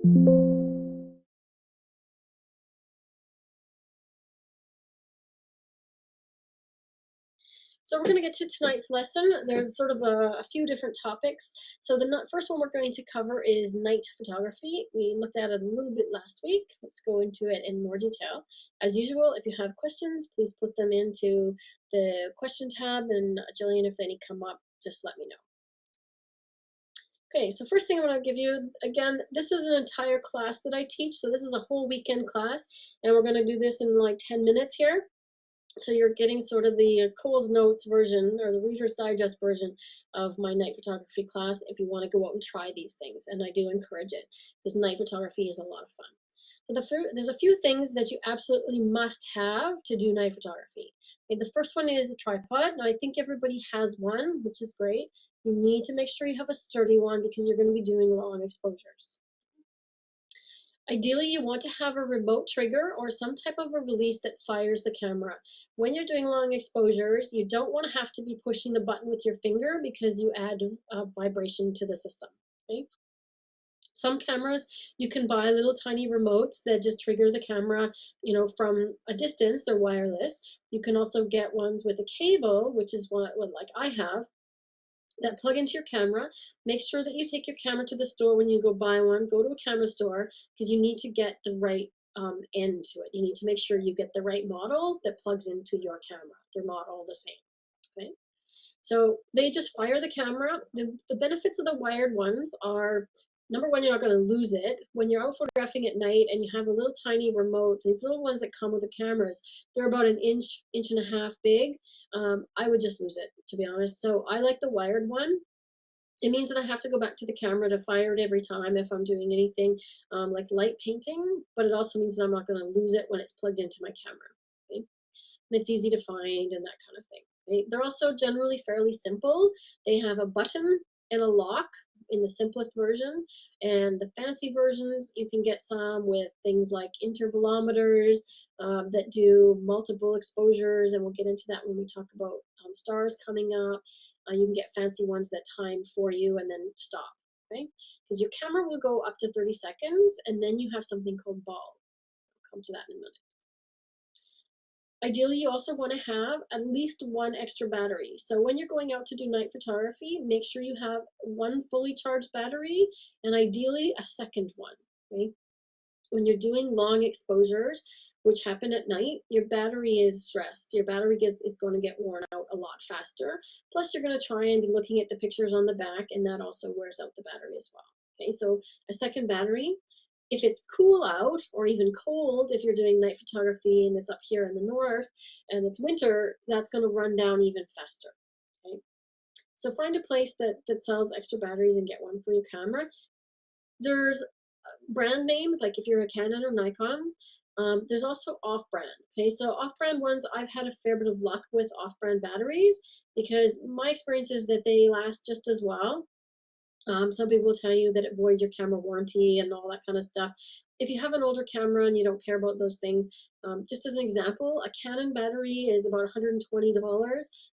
So we're going to get to tonight's lesson. There's sort of a few different topics. So the first one we're going to cover is night photography. We looked at it a little bit last week. Let's go into it in more detail. As usual, if you have questions, please put them into the question tab, and Jillian, if any come up, just let me know. Okay, so first thing I want to give you, again, this is an entire class that I teach. So this is a whole weekend class, and we're going to do this in like 10 minutes here. So you're getting sort of the Cole's Notes version or the Reader's Digest version of my night photography class if you want to go out and try these things. And I do encourage it because night photography is a lot of fun. So there's a few things that you absolutely must have to do night photography. Okay, the first one is a tripod. Now I think everybody has one, which is great. You need to make sure you have a sturdy one because you're going to be doing long exposures. Ideally, you want to have a remote trigger or some type of a release that fires the camera. When you're doing long exposures, you don't want to have to be pushing the button with your finger because you add vibration to the system. Okay? Some cameras, you can buy little tiny remotes that just trigger the camera, from a distance. They're wireless. You can also get ones with a cable, which is what like I have, that plug into your camera. Make sure that you take your camera to the store when you go buy one. Go to a camera store because you need to get the right end to it. You need to make sure you get the right model that plugs into your camera. They're not all the same. Okay, so they just fire the camera. The benefits of the wired ones are, number one, you're not going to lose it. When you're out photographing at night and you have a little tiny remote, these little ones that come with the cameras, they're about an inch and a half big. I would just lose it, to be honest. So I like the wired one. It means that I have to go back to the camera to fire it every time if I'm doing anything like light painting, but it also means that I'm not going to lose it when it's plugged into my camera. Okay? And it's easy to find and that kind of thing. Okay? They're also generally fairly simple. They have a button and a lock in the simplest version, and the fancy versions you can get some with things like intervalometers that do multiple exposures, and we'll get into that when we talk about stars coming up. You can get fancy ones that time for you and then stop, okay? Because your camera will go up to 30 seconds, and then you have something called bulb. I'll come to that in a minute. Ideally, you also want to have at least one extra battery. So when you're going out to do night photography, make sure you have one fully charged battery and ideally a second one. Okay? When you're doing long exposures, which happen at night, your battery is stressed. Your battery is going to get worn out a lot faster. Plus, you're going to try and be looking at the pictures on the back, and that also wears out the battery as well. Okay, so a second battery. If it's cool out or even cold, if you're doing night photography and it's up here in the north and it's winter, that's going to run down even faster. Okay? So find a place that sells extra batteries and get one for your camera. There's brand names, like if you're a Canon or Nikon. There's also off-brand. Okay, so off-brand ones, I've had a fair bit of luck with off-brand batteries because my experience is that they last just as well. Some people will tell you that it voids your camera warranty and all that kind of stuff. If you have an older camera and you don't care about those things, just as an example, a Canon battery is about $120.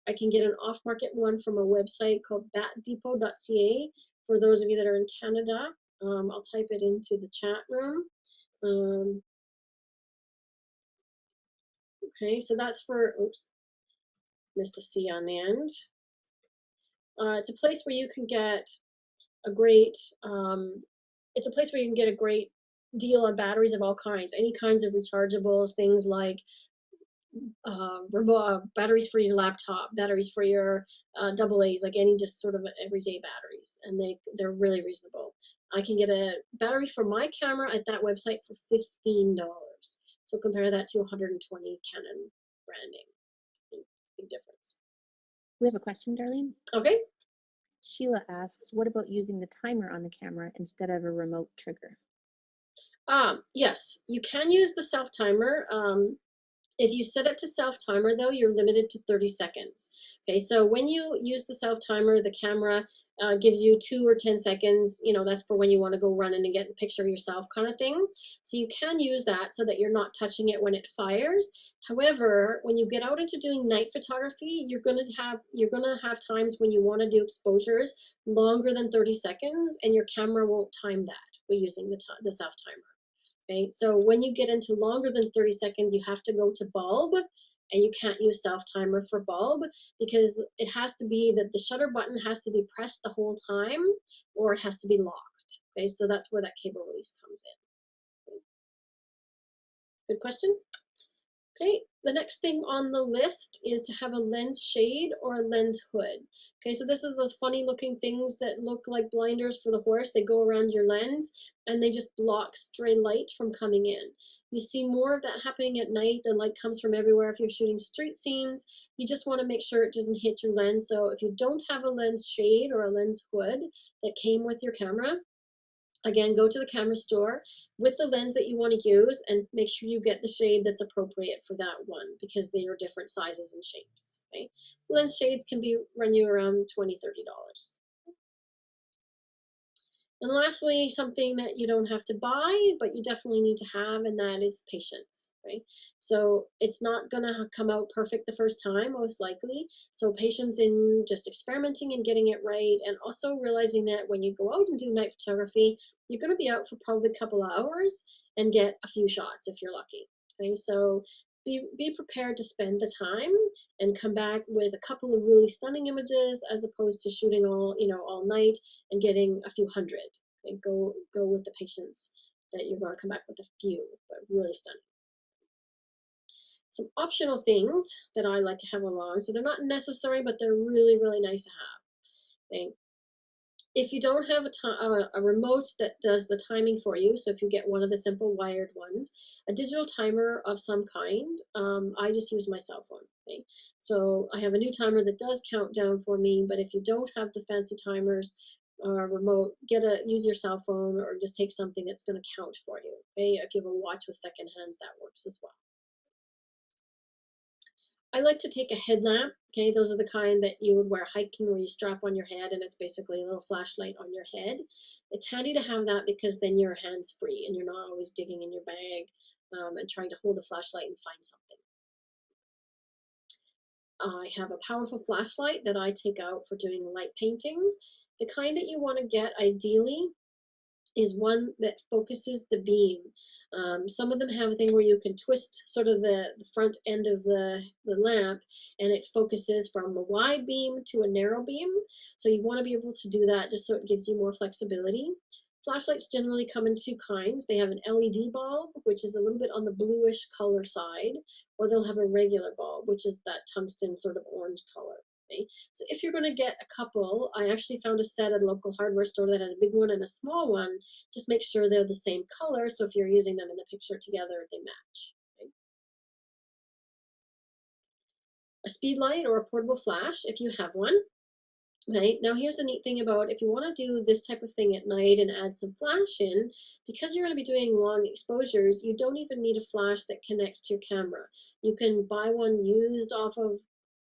I can get an off-market one from a website called batdepot.ca. For those of you that are in Canada, I'll type it into the chat room. Okay, so that's for, oops, missed a C on the end. It's a place where you can get a great, it's a place where you can get a great deal on batteries of all kinds, any kinds of rechargeables, things like batteries for your laptop, batteries for your AA's, like any just sort of everyday batteries, and they're really reasonable. I can get a battery for my camera at that website for $15. So compare that to 120 Canon branding. Big difference. We have a question, Darlene. Okay. Sheila asks, what about using the timer on the camera instead of a remote trigger? Yes, you can use the self-timer. If you set it to self-timer, though, you're limited to 30 seconds. Okay, so when you use the self-timer, the camera gives you 2 or 10 seconds. That's for when you want to go run in and get a picture of yourself kind of thing. So you can use that so that you're not touching it when it fires. However, when you get out into doing night photography, you're gonna have times when you want to do exposures longer than 30 seconds, and your camera won't time that. we're using the self timer. Okay, so when you get into longer than 30 seconds, you have to go to bulb, and you can't use self timer for bulb because it has to be that the shutter button has to be pressed the whole time, or it has to be locked. Okay, so that's where that cable release comes in. Good question. Okay, the next thing on the list is to have a lens shade or a lens hood. Okay, so this is those funny looking things that look like blinders for the horse. They go around your lens and they just block stray light from coming in. You see more of that happening at night. The light comes from everywhere if you're shooting street scenes. You just want to make sure it doesn't hit your lens. So if you don't have a lens shade or a lens hood that came with your camera, again, go to the camera store with the lens that you want to use and make sure you get the shade that's appropriate for that one because they are different sizes and shapes. Okay? Lens shades can run you around $20–$30. And lastly, something that you don't have to buy, but you definitely need to have, and that is patience, right? So it's not gonna come out perfect the first time, most likely. So patience in just experimenting and getting it right, and also realizing that when you go out and do night photography, you're gonna be out for probably a couple of hours and get a few shots if you're lucky, okay? So be prepared to spend the time and come back with a couple of really stunning images as opposed to shooting all night and getting a few hundred. Okay, go with the patience that you're going to come back with a few, but really stunning. Some optional things that I like to have along, so they're not necessary, but they're really, really nice to have. Okay. If you don't have a remote that does the timing for you, so if you get one of the simple wired ones, a digital timer of some kind, I just use my cell phone. Okay? So I have a new timer that does count down for me, but if you don't have the fancy timers or remote, use your cell phone or just take something that's going to count for you. Okay? If you have a watch with second hands, that works as well. I like to take a headlamp. Okay, those are the kind that you would wear hiking where you strap on your head and it's basically a little flashlight on your head. It's handy to have that because then you're hands free and you're not always digging in your bag and trying to hold a flashlight and find something. I have a powerful flashlight that I take out for doing light painting. The kind that you want to get ideally is one that focuses the beam. Some of them have a thing where you can twist sort of the front end of the lamp and it focuses from a wide beam to a narrow beam. So you want to be able to do that just so it gives you more flexibility. Flashlights generally come in two kinds. They have an LED bulb, which is a little bit on the bluish color side, or they'll have a regular bulb, which is that tungsten sort of orange color. Okay? So if you're going to get a couple, I actually found a set at a local hardware store that has a big one and a small one. Just make sure they're the same color, so if you're using them in the picture together, they match. Okay? A speed light or a portable flash, if you have one. Right, now here's the neat thing about if you want to do this type of thing at night and add some flash in, because you're going to be doing long exposures, you don't even need a flash that connects to your camera. You can buy one used off of,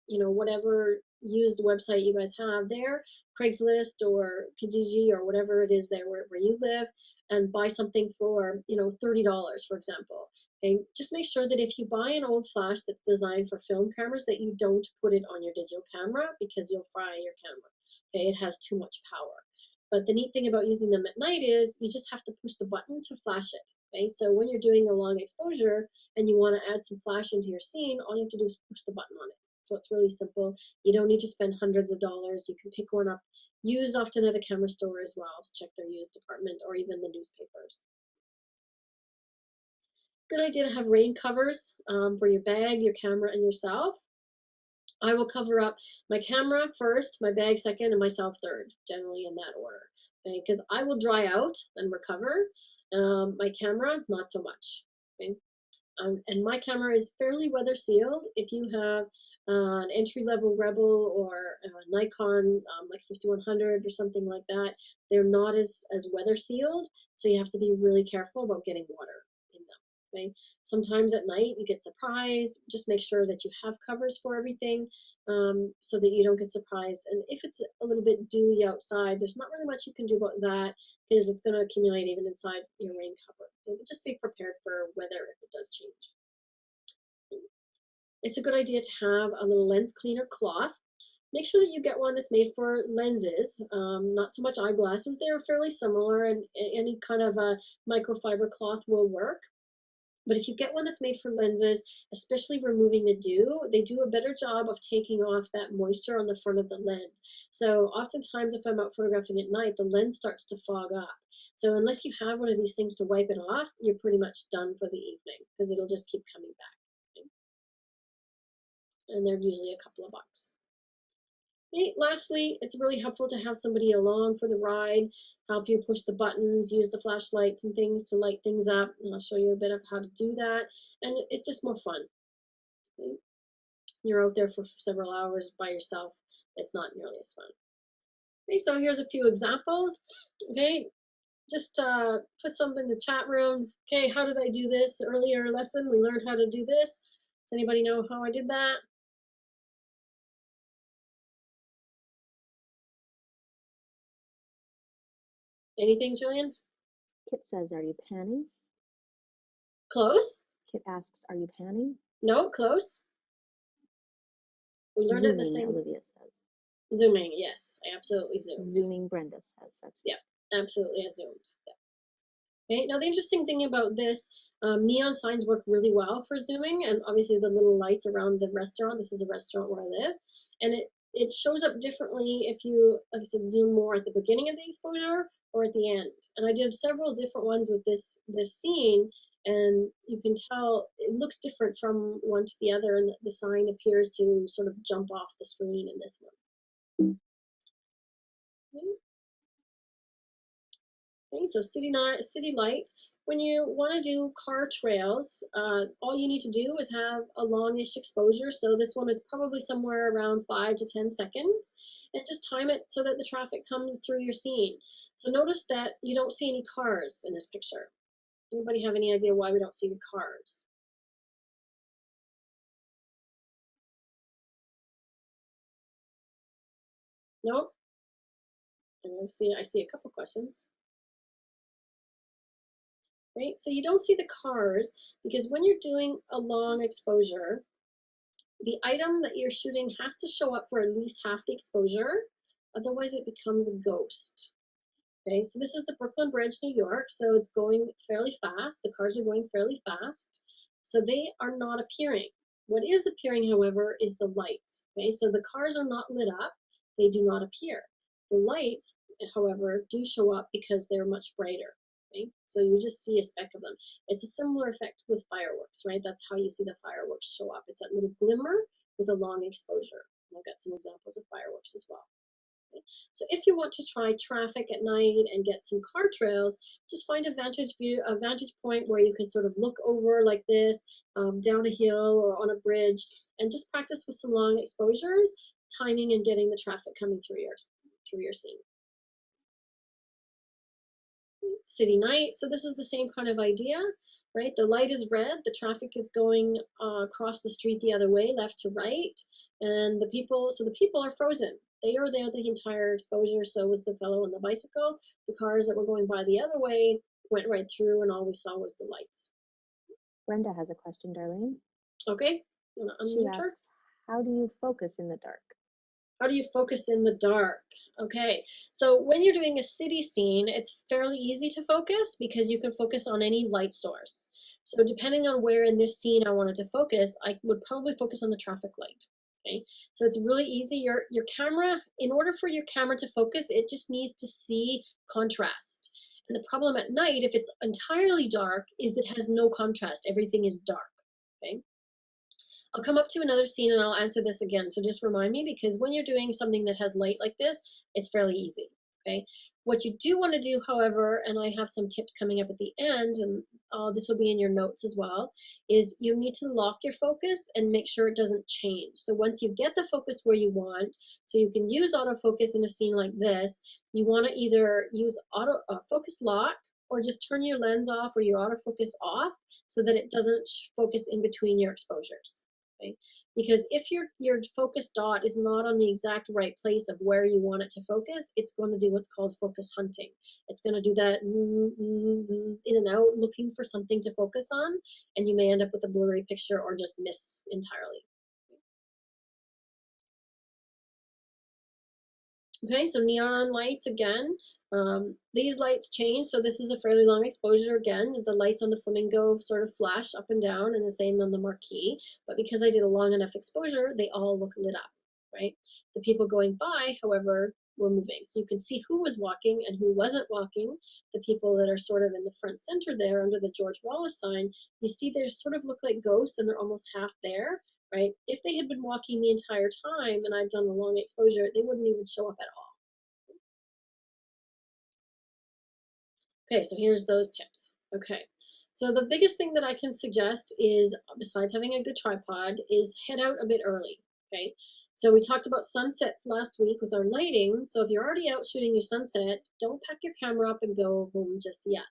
whatever used website you guys have there, Craigslist or Kijiji or whatever it is there where you live, and buy something for, $30, for example. Okay, just make sure that if you buy an old flash that's designed for film cameras, that you don't put it on your digital camera because you'll fry your camera. Okay, it has too much power. But the neat thing about using them at night is you just have to push the button to flash it. Okay, so when you're doing a long exposure and you want to add some flash into your scene, all you have to do is push the button on it. So it's really simple. You don't need to spend hundreds of dollars. You can pick one up used often at a camera store as well. So check their used department or even the newspapers. Good idea to have rain covers for your bag, your camera, and yourself. I will cover up my camera first, my bag second, and myself third, generally in that order. Okay, because I will dry out and recover. My camera, not so much. Okay, and my camera is fairly weather sealed. If you have an entry level Rebel or a Nikon like 5100 or something like that, they're not as weather sealed, so you have to be really careful about getting water in them. Okay? Sometimes at night you get surprised. Just make sure that you have covers for everything so that you don't get surprised. And if it's a little bit dewy outside, there's not really much you can do about that because it's going to accumulate even inside your rain cover. Just be prepared for weather if it does change. It's a good idea to have a little lens cleaner cloth. Make sure that you get one that's made for lenses, not so much eyeglasses. They're fairly similar, and any kind of a microfiber cloth will work. But if you get one that's made for lenses, especially removing the dew, they do a better job of taking off that moisture on the front of the lens. So oftentimes if I'm out photographing at night, the lens starts to fog up. So unless you have one of these things to wipe it off, you're pretty much done for the evening because it'll just keep coming back. Okay? And they're usually a couple of bucks. Okay, lastly, it's really helpful to have somebody along for the ride, help you push the buttons, use the flashlights and things to light things up. And I'll show you a bit of how to do that. And it's just more fun. Okay? You're out there for several hours by yourself. It's not nearly as fun. Okay, so here's a few examples. Okay, just put some in the chat room. Okay, how did I do this? Earlier lesson, we learned how to do this. Does anybody know how I did that? Anything, Julian? Kit says, are you panning? Close? Kit asks, are you panning? No, close. We learned it in the Zooming, same. Olivia says. Zooming, yes, I absolutely zoomed. Zooming, Brenda says. That's yeah, absolutely, I zoomed. Yeah. Okay. Now the interesting thing about this, neon signs work really well for zooming, and obviously the little lights around the restaurant. This is a restaurant where I live, and it shows up differently if you, like I said, zoom more at the beginning of the exposure or at the end. And I did several different ones with this scene, and you can tell it looks different from one to the other, and the sign appears to sort of jump off the screen in this one. Okay, so city lights. When you want to do car trails, all you need to do is have a longish exposure. So this one is probably somewhere around 5 to 10 seconds, and just time it so that the traffic comes through your scene. So notice that you don't see any cars in this picture. Anybody have any idea why we don't see the cars? Nope. I see a couple questions. Right? So you don't see the cars because when you're doing a long exposure, the item that you're shooting has to show up for at least half the exposure, otherwise it becomes a ghost. Okay, so this is the Brooklyn Bridge, New York, so it's going fairly fast. The cars are going fairly fast, so they are not appearing. What is appearing, however, is the lights. Okay, so the cars are not lit up, they do not appear. The lights, however, do show up because they're much brighter. Okay, so you just see a speck of them. It's a similar effect with fireworks, right? That's how you see the fireworks show up. It's that little glimmer with a long exposure. And I've got some examples of fireworks as well. Okay. So if you want to try traffic at night and get some car trails, just find a vantage point where you can sort of look over like this, down a hill or on a bridge, and just practice with some long exposures, timing and getting the traffic coming through your scene. City night. So this is the same kind of idea, right? The light is red, the traffic is going across the street the other way, left to right, and the people are frozen. They were there the entire exposure, so was the fellow on the bicycle. The cars that were going by the other way went right through, and all we saw was the lights. Brenda has a question, Darlene. Okay, she asks, how do you focus in the dark? How do you focus in the dark? Okay, so when you're doing a city scene, it's fairly easy to focus because you can focus on any light source. So depending on where in this scene I wanted to focus, I would probably focus on the traffic light. Okay, so it's really easy. Your camera, in order for your camera to focus, it just needs to see contrast. And the problem at night, if it's entirely dark, is it has no contrast. Everything is dark. Okay. I'll come up to another scene and I'll answer this again. So just remind me, because when you're doing something that has light like this, it's fairly easy. Okay. What you do want to do, however, and I have some tips coming up at the end, and this will be in your notes as well, is you need to lock your focus and make sure it doesn't change. So once you get the focus where you want, so you can use autofocus in a scene like this, you want to either use focus lock or just turn your lens off or your autofocus off so that it doesn't focus in between your exposures. Okay? Because if your focus dot is not on the exact right place of where you want it to focus, it's going to do what's called focus hunting. It's going to do that zzz, zzz, zzz, in and out, looking for something to focus on, and you may end up with a blurry picture or just miss entirely. Okay, so neon lights again. These lights change, so this is a fairly long exposure again. The lights on the flamingo sort of flash up and down, and the same on the marquee. But because I did a long enough exposure, they all look lit up, right? The people going by, however, were moving. So you can see who was walking and who wasn't walking. The people that are sort of in the front center there under the George Wallace sign, you see they sort of look like ghosts and they're almost half there, right? If they had been walking the entire time and I'd done a long exposure, they wouldn't even show up at all. Okay, so here's those tips. Okay, so the biggest thing that I can suggest is, besides having a good tripod, is head out a bit early. Okay, so we talked about sunsets last week with our lighting. So if you're already out shooting your sunset, don't pack your camera up and go home just yet.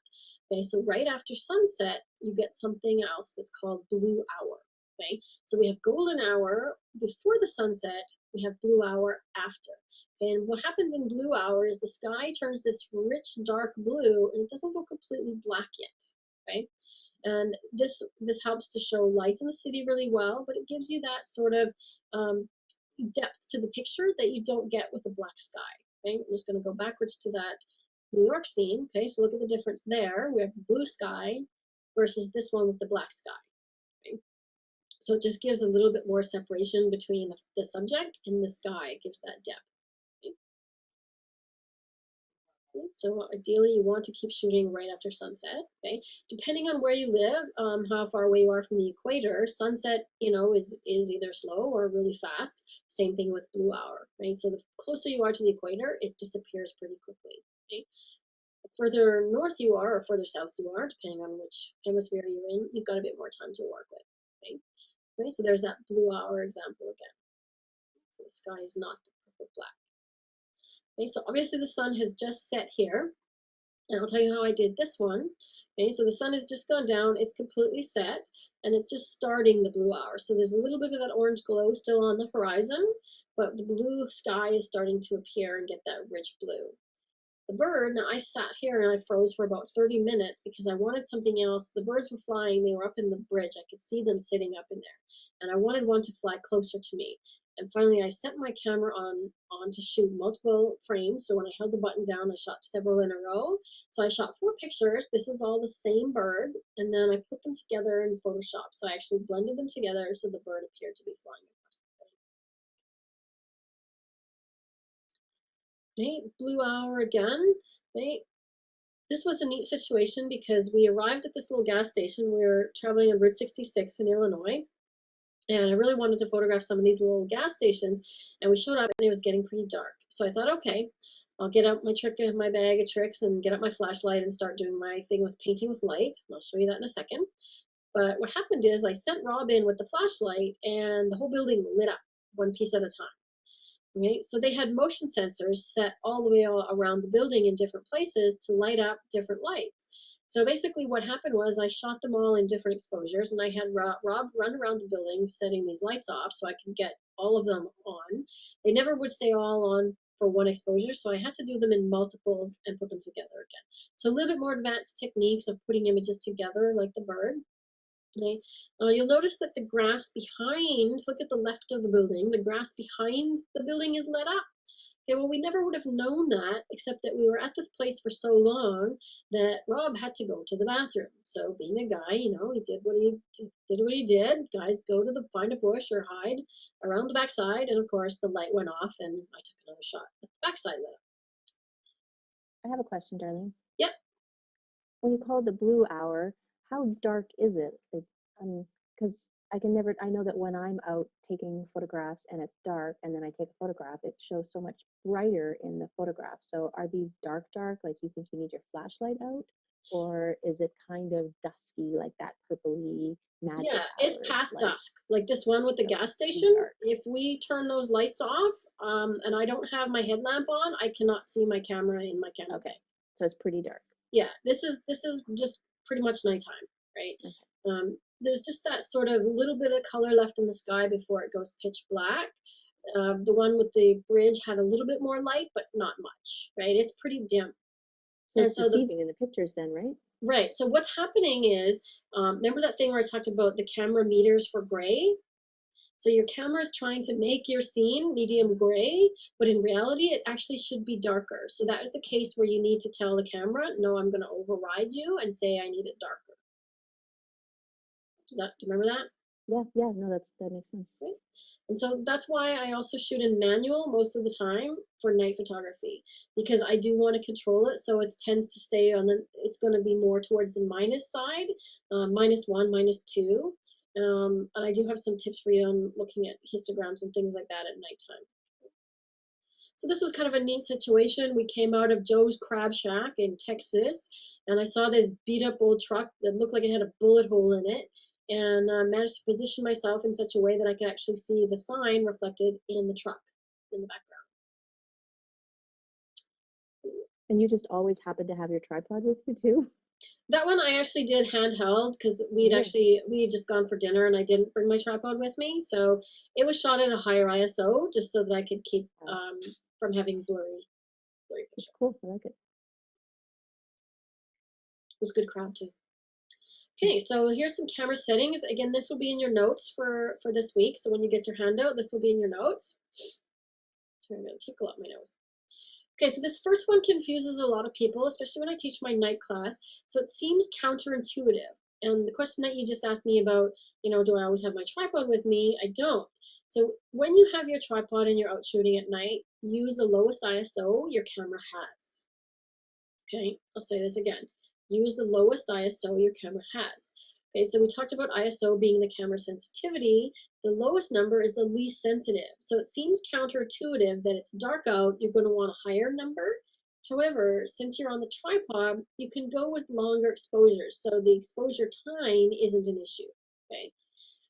Okay, so right after sunset, you get something else that's called blue hour. Okay, so we have golden hour before the sunset, we have blue hour after. And what happens in blue hour is the sky turns this rich dark blue and it doesn't go completely black yet, okay? And this helps to show lights in the city really well, but it gives you that sort of depth to the picture that you don't get with a black sky. Okay, I'm just going to go backwards to that New York scene. Okay, so look at the difference there. We have blue sky versus this one with the black sky. Okay? So it just gives a little bit more separation between the subject and the sky. It gives that depth. Okay? So ideally you want to keep shooting right after sunset, okay? Depending on where you live, how far away you are from the equator, sunset, is either slow or really fast. Same thing with blue hour, right? So the closer you are to the equator, it disappears pretty quickly, okay? The further north you are or further south you are, depending on which hemisphere you're in, you've got a bit more time to work with, okay? Okay, so there's that blue hour example again. So the sky is not the perfect black. Okay, so obviously the sun has just set here. And I'll tell you how I did this one. Okay, so the sun has just gone down, it's completely set, and it's just starting the blue hour. So there's a little bit of that orange glow still on the horizon, but the blue sky is starting to appear and get that rich blue. The bird, now I sat here and I froze for about 30 minutes because I wanted something else. The birds were flying, they were up in the bridge. I could see them sitting up in there. And I wanted one to fly closer to me. And finally I set my camera on to shoot multiple frames. So when I held the button down, I shot several in a row. So I shot 4 pictures. This is all the same bird. And then I put them together in Photoshop. So I actually blended them together so the bird appeared to be flying across the frame. Right, blue hour again. Right, this was a neat situation because we arrived at this little gas station. We were traveling on Route 66 in Illinois, and I really wanted to photograph some of these little gas stations. And we showed up, and it was getting pretty dark. So I thought, okay, I'll get out my bag of tricks, and get out my flashlight and start doing my thing with painting with light. And I'll show you that in a second. But what happened is I sent Rob in with the flashlight, and the whole building lit up one piece at a time. Okay, so they had motion sensors set all the way around the building in different places to light up different lights. So basically what happened was I shot them all in different exposures, and I had Rob run around the building setting these lights off so I could get all of them on. They never would stay all on for one exposure, so I had to do them in multiples and put them together again. So a little bit more advanced techniques of putting images together like the bird. Okay. You'll notice that the grass behind, look at the left of the building, the grass behind the building is lit up. Okay, well, we never would have known that except that we were at this place for so long that Rob had to go to the bathroom. So being a guy, he did what he did. Guys go to find a bush or hide around the backside, and of course the light went off, and I took another shot. But the backside lit up. I have a question, darling. Yep. When you call it the blue hour, how dark is it? Like, because I know that when I'm out taking photographs and it's dark and then I take a photograph, it shows so much brighter in the photograph. So are these dark, like you think you need your flashlight out? Or is it kind of dusky, like that purpley magic Yeah, it's hour past light? dusk. Like this one with the So gas pretty station, dark. if we turn those lights off, and I don't have my headlamp on, I cannot see my camera in my camera Okay, bag. so it's pretty dark. Yeah, this is just pretty much nighttime, right? Okay. There's just that sort of little bit of color left in the sky before it goes pitch black. The one with the bridge had a little bit more light, but not much, right? It's pretty dim. So And it's so the deceiving in the pictures then, right? Right. So what's happening is, remember that thing where I talked about the camera meters for gray? So your camera is trying to make your scene medium gray, but in reality, it actually should be darker. So that is a case where you need to tell the camera, no, I'm going to override you and say I need it darker. Do you remember that? Yeah, no, that makes sense. Right? And so that's why I also shoot in manual most of the time for night photography, because I do want to control it so it tends to stay on it's going to be more towards the minus side, -1, -2. And I do have some tips for you on looking at histograms and things like that at nighttime. So this was kind of a neat situation. We came out of Joe's Crab Shack in Texas, and I saw this beat up old truck that looked like it had a bullet hole in it, and managed to position myself in such a way that I could actually see the sign reflected in the truck in the background. And you just always happen to have your tripod with you too? That one I actually did handheld because Oh, we had just gone for dinner and I didn't bring my tripod with me, so it was shot at a higher ISO just so that I could keep wow. from having blurry It's picture. cool. I like it. It was a good crowd too. Okay, so here's some camera settings. Again, this will be in your notes for this week. So when you get your handout, this will be in your notes. So I'm going to tickle up my nose. Okay, so this first one confuses a lot of people, especially when I teach my night class. So it seems counterintuitive. And the question that you just asked me about, do I always have my tripod with me? I don't. So when you have your tripod and you're out shooting at night, use the lowest ISO your camera has. Okay, I'll say this again. Use the lowest ISO your camera has. Okay, so we talked about ISO being the camera sensitivity. The lowest number is the least sensitive. So it seems counterintuitive that it's dark out, you're going to want a higher number. However, since you're on the tripod, you can go with longer exposures. So the exposure time isn't an issue. Okay.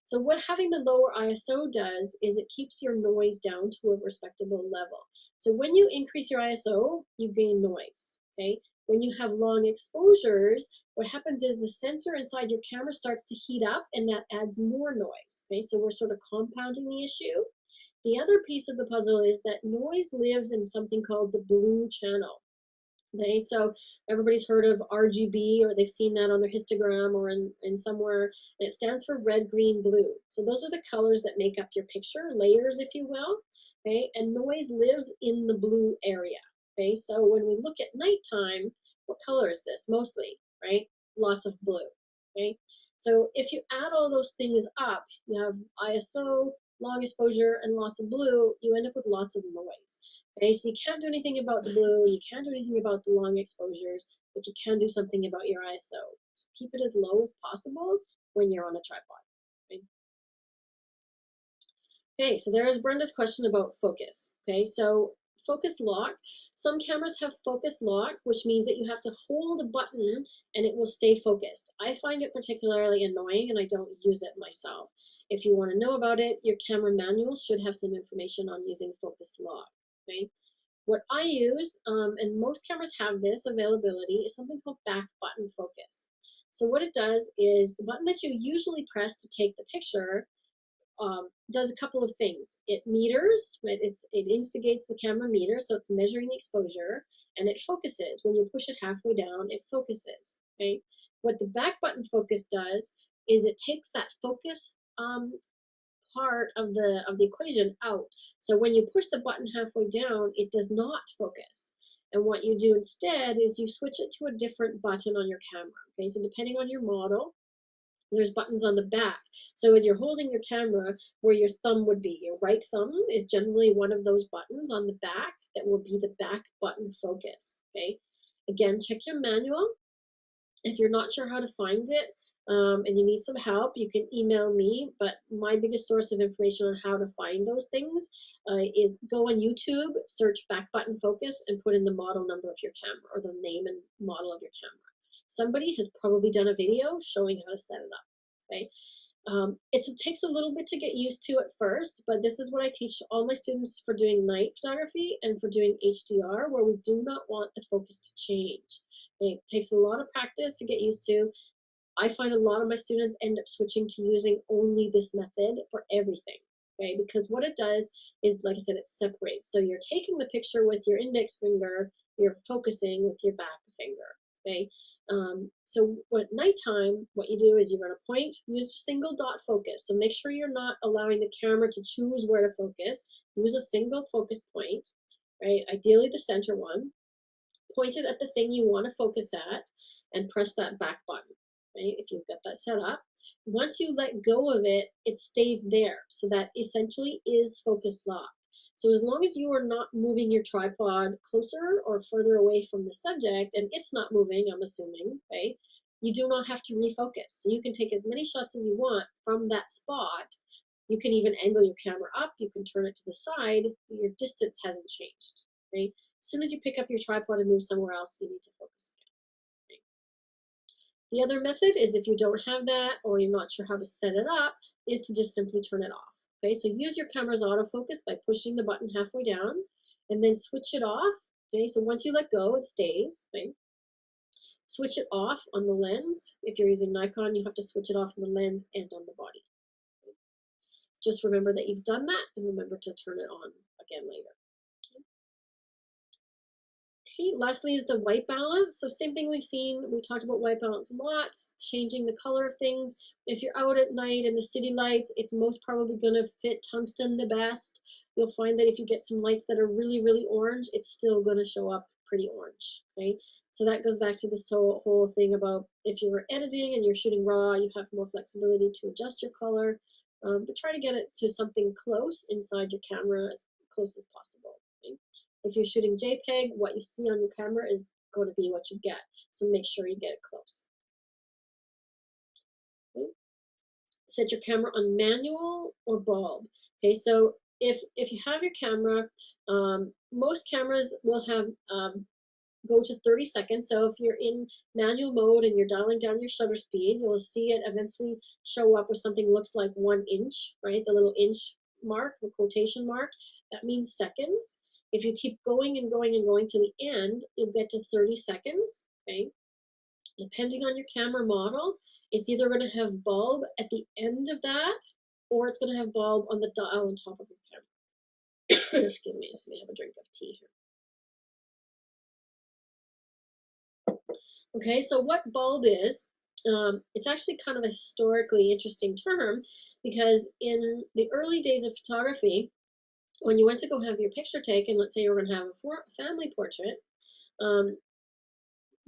So what having the lower ISO does is it keeps your noise down to a respectable level. So when you increase your ISO, you gain noise. Okay. When you have long exposures, what happens is the sensor inside your camera starts to heat up and that adds more noise. Okay. So we're sort of compounding the issue. The other piece of the puzzle is that noise lives in something called the blue channel. Okay, so everybody's heard of RGB or they've seen that on their histogram or in somewhere. And it stands for red, green, blue. So those are the colors that make up your picture, layers, if you will. Okay, and noise lives in the blue area. Okay, so when we look at nighttime, what color is this? Mostly, right? Lots of blue. Okay, so if you add all those things up, you have ISO, long exposure, and lots of blue, you end up with lots of noise. Okay, so you can't do anything about the blue, you can't do anything about the long exposures, but you can do something about your ISO. So keep it as low as possible when you're on a tripod. Okay, okay, so there is Brenda's question about focus. Okay, so focus lock. Some cameras have focus lock, which means that you have to hold a button and it will stay focused. I find it particularly annoying and I don't use it myself. If you want to know about it, your camera manual should have some information on using focus lock. Okay. What I use, and most cameras have this availability, is something called back button focus. So what it does is the button that you usually press to take the picture does a couple of things. It meters, right? It instigates the camera meter, so it's measuring the exposure, and it focuses. When you push it halfway down, it focuses. Okay. What the back button focus does is it takes that focus part of the equation out. So when you push the button halfway down, it does not focus. And what you do instead is you switch it to a different button on your camera. Okay, so depending on your model, there's buttons on the back. So as you're holding your camera, where your thumb would be, your right thumb is generally one of those buttons on the back that will be the back button focus. Okay, again, check your manual. If you're not sure how to find it and you need some help, you can email me. But my biggest source of information on how to find those things is go on YouTube, search back button focus, and put in the model number of your camera or the name and model of your camera. Somebody has probably done a video showing how to set it up. Okay. It takes a little bit to get used to at first, but this is what I teach all my students for doing night photography and for doing HDR, where we do not want the focus to change. It takes a lot of practice to get used to. I find a lot of my students end up switching to using only this method for everything. Okay, because what it does is, like I said, it separates. So you're taking the picture with your index finger, you're focusing with your back finger. Okay, so at nighttime, what you do is you're going to point, use single dot focus. So make sure you're not allowing the camera to choose where to focus. Use a single focus point, right? Ideally the center one. Point it at the thing you want to focus at and press that back button, right? If you've got that set up. Once you let go of it, it stays there. So that essentially is focus lock. So as long as you are not moving your tripod closer or further away from the subject, and it's not moving, I'm assuming, right? You do not have to refocus. So you can take as many shots as you want from that spot. You can even angle your camera up. You can turn it to the side. Your distance hasn't changed, right? As soon as you pick up your tripod and move somewhere else, you need to focus again. Right? The other method is if you don't have that or you're not sure how to set it up, is to just simply turn it off. Okay, so use your camera's autofocus by pushing the button halfway down and then switch it off. Okay, so once you let go, it stays. Okay? Switch it off on the lens. If you're using Nikon, you have to switch it off on the lens and on the body. Just remember that you've done that and remember to turn it on again later. Okay, lastly is the white balance. So same thing we've seen. We talked about white balance lots, changing the color of things. If you're out at night in the city lights, it's most probably going to fit tungsten the best. You'll find that if you get some lights that are really, really orange, it's still going to show up pretty orange. Okay, so that goes back to this whole thing about if you're editing and you're shooting raw, you have more flexibility to adjust your color, but try to get it to something close inside your camera, as close as possible. Okay? If you're shooting JPEG, what you see on your camera is going to be what you get. So make sure you get it close. Okay? Set your camera on manual or bulb. Okay, so if you have your camera, most cameras will have go to 30 seconds. So if you're in manual mode and you're dialing down your shutter speed, you'll see it eventually show up with something that looks like 1 inch, right? The little inch mark, the quotation mark, that means seconds. If you keep going and going and going to the end, you'll get to 30 seconds, okay? Depending on your camera model, it's either going to have bulb at the end of that, or it's going to have bulb on the dial on top of your camera. Excuse me, just let me have a drink of tea here. Okay, so what bulb is, it's actually kind of a historically interesting term because in the early days of photography, when you went to go have your picture taken, let's say you were going to have a family portrait, um,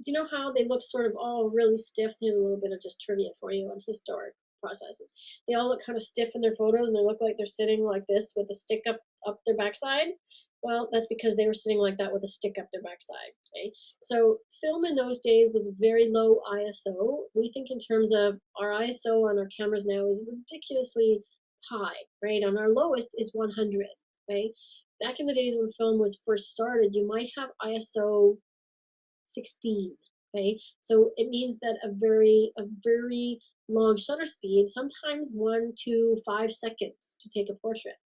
do you know how they look sort of all really stiff? Here's a little bit of just trivia for you on historic processes. They all look kind of stiff in their photos and they look like they're sitting like this with a stick up their backside. Well, that's because they were sitting like that with a stick up their backside. Okay, so film in those days was very low ISO. We think in terms of our ISO on our cameras now is ridiculously high, right? On our lowest is 100. Okay, back in the days when film was first started, you might have ISO 16. Okay, so it means that a very long shutter speed, sometimes 1 to 5 seconds to take a portrait.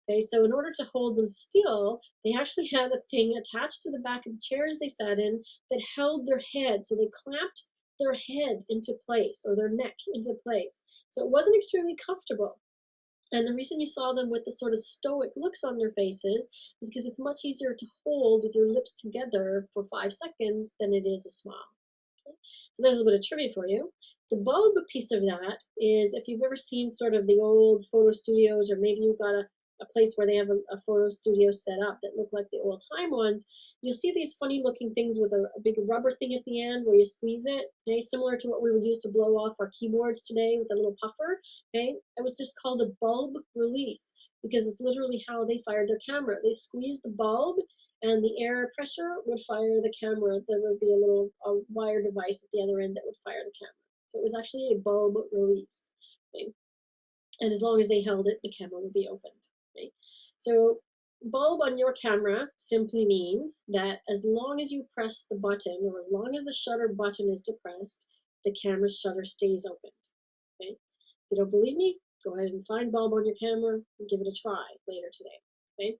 Okay, so in order to hold them still, they actually had a thing attached to the back of the chairs they sat in that held their head. So they clamped their head into place or their neck into place. So it wasn't extremely comfortable. And the reason you saw them with the sort of stoic looks on their faces is because it's much easier to hold with your lips together for 5 seconds than it is a smile. Okay? So there's a little bit of trivia for you. The bulb piece of that is if you've ever seen sort of the old photo studios, or maybe you've got a place where they have a photo studio set up that look like the old time ones, you'll see these funny looking things with a big rubber thing at the end where you squeeze it, okay, similar to what we would use to blow off our keyboards today with a little puffer. Okay, it was just called a bulb release because it's literally how they fired their camera. They squeezed the bulb and the air pressure would fire the camera. There would be a wire device at the other end that would fire the camera. So it was actually a bulb release. Okay? And as long as they held it, the camera would be opened. Okay? So bulb on your camera simply means that as long as you press the button, or as long as the shutter button is depressed, the camera's shutter stays opened. Okay? If you don't believe me, go ahead and find bulb on your camera and give it a try later today. Okay?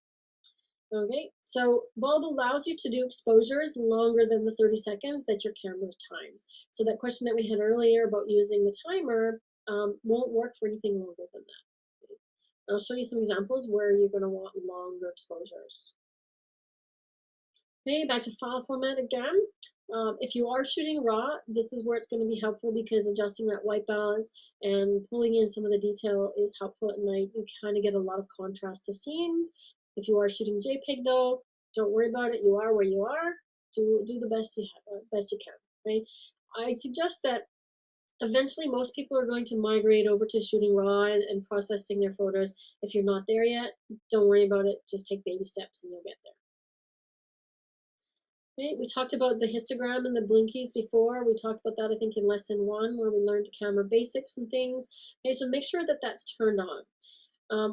Okay, so bulb allows you to do exposures longer than the 30 seconds that your camera times. So that question that we had earlier about using the timer won't work for anything longer than that. Okay? I'll show you some examples where you're going to want longer exposures. Okay, back to file format again. If you are shooting raw, this is where it's going to be helpful because adjusting that white balance and pulling in some of the detail is helpful at night. You kind of get a lot of contrast to scenes. If you are shooting JPEG though, don't worry about it. You are where you are. Do the best you can. Right? I suggest that eventually most people are going to migrate over to shooting raw and processing their photos. If you're not there yet, don't worry about it. Just take baby steps and you'll get there. Right, we talked about the histogram and the blinkies before. We talked about that, I think, in lesson 1, where we learned the camera basics and things. Okay, so make sure that that's turned on.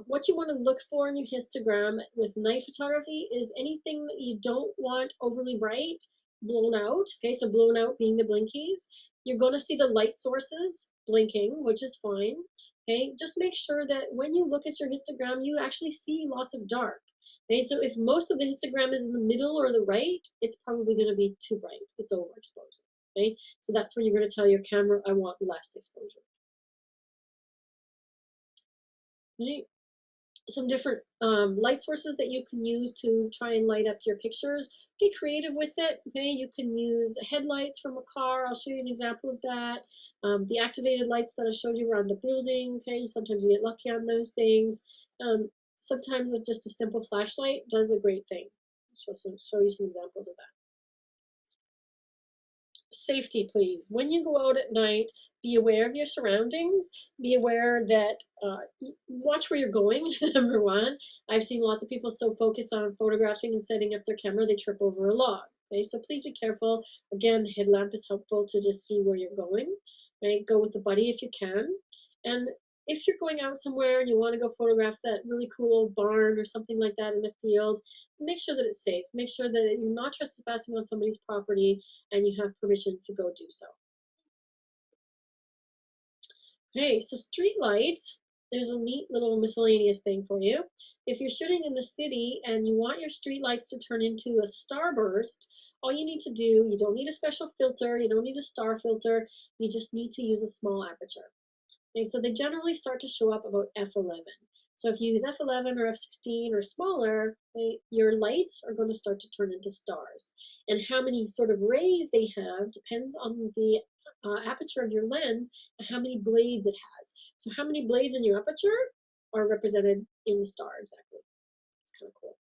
What you want to look for in your histogram with night photography is anything that you don't want overly bright, blown out. Okay, so blown out being the blinkies. You're going to see the light sources blinking, which is fine. Okay, just make sure that when you look at your histogram, you actually see lots of dark. Okay, so if most of the histogram is in the middle or the right, it's probably going to be too bright. It's overexposure. Okay, so that's when you're going to tell your camera, I want less exposure. Right? Some different light sources that you can use to try and light up your pictures. Get creative with it. Okay, you can use headlights from a car. I'll show you an example of that. The activated lights that I showed you around the building. Okay, sometimes you get lucky on those things. Sometimes it's just a simple flashlight does a great thing. Show you some examples of that. Safety, please. When you go out at night, be aware of your surroundings. Be aware that watch where you're going. Number one, I've seen lots of people so focused on photographing and setting up their camera they trip over a log. Okay, so please be careful. Again, headlamp is helpful to just see where you're going. Right, go with a buddy if you can. And if you're going out somewhere and you want to go photograph that really cool old barn or something like that in the field, make sure that it's safe. Make sure that you're not trespassing on somebody's property and you have permission to go do so. Okay, so street lights, there's a neat little miscellaneous thing for you. If you're shooting in the city and you want your street lights to turn into a starburst, all you need to do, you don't need a special filter, you don't need a star filter, you just need to use a small aperture. Okay, so they generally start to show up about f11. So if you use f11 or f16 or smaller, okay, your lights are going to start to turn into stars. And how many sort of rays they have depends on the aperture of your lens and how many blades it has. So how many blades in your aperture are represented in the star exactly. It's kind of cool.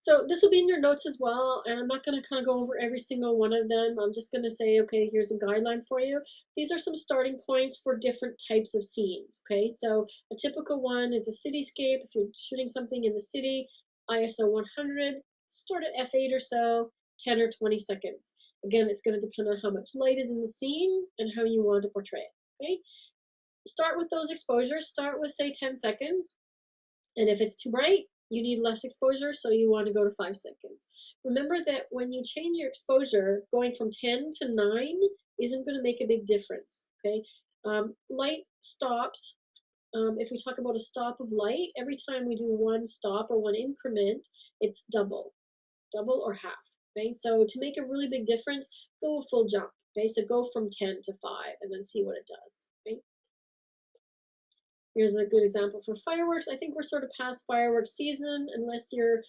So this will be in your notes as well, and I'm not going to kind of go over every single one of them. I'm just going to say, okay, here's a guideline for you. These are some starting points for different types of scenes, okay? So a typical one is a cityscape. If you're shooting something in the city, ISO 100, start at f8 or so, 10 or 20 seconds. Again, it's going to depend on how much light is in the scene and how you want to portray it, okay? Start with those exposures. Start with, say, 10 seconds. And if it's too bright, you need less exposure, so you want to go to 5 seconds. Remember that when you change your exposure, going from 10 to 9 isn't going to make a big difference, okay? Light stops. If we talk about a stop of light, every time we do one stop or one increment, it's double or half, okay? So to make a really big difference, go a full jump, okay? So go from 10 to 5 and then see what it does, okay? Here's a good example for fireworks. I think we're sort of past fireworks season, unless your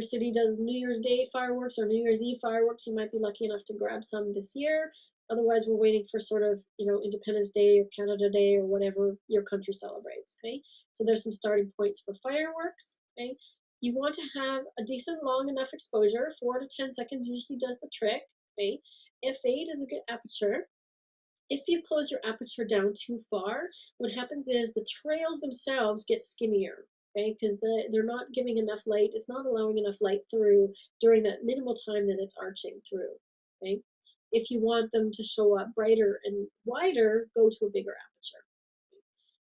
city does New Year's Day fireworks or New Year's Eve fireworks. You might be lucky enough to grab some this year. Otherwise, we're waiting for sort of, Independence Day or Canada Day or whatever your country celebrates, okay? So there's some starting points for fireworks, okay? You want to have a decent long enough exposure. 4 to 10 seconds usually does the trick, okay? F8 is a good aperture. If you close your aperture down too far, what happens is the trails themselves get skinnier, okay? Because they're not giving enough light. It's not allowing enough light through during that minimal time that it's arching through, okay? If you want them to show up brighter and wider, go to a bigger aperture.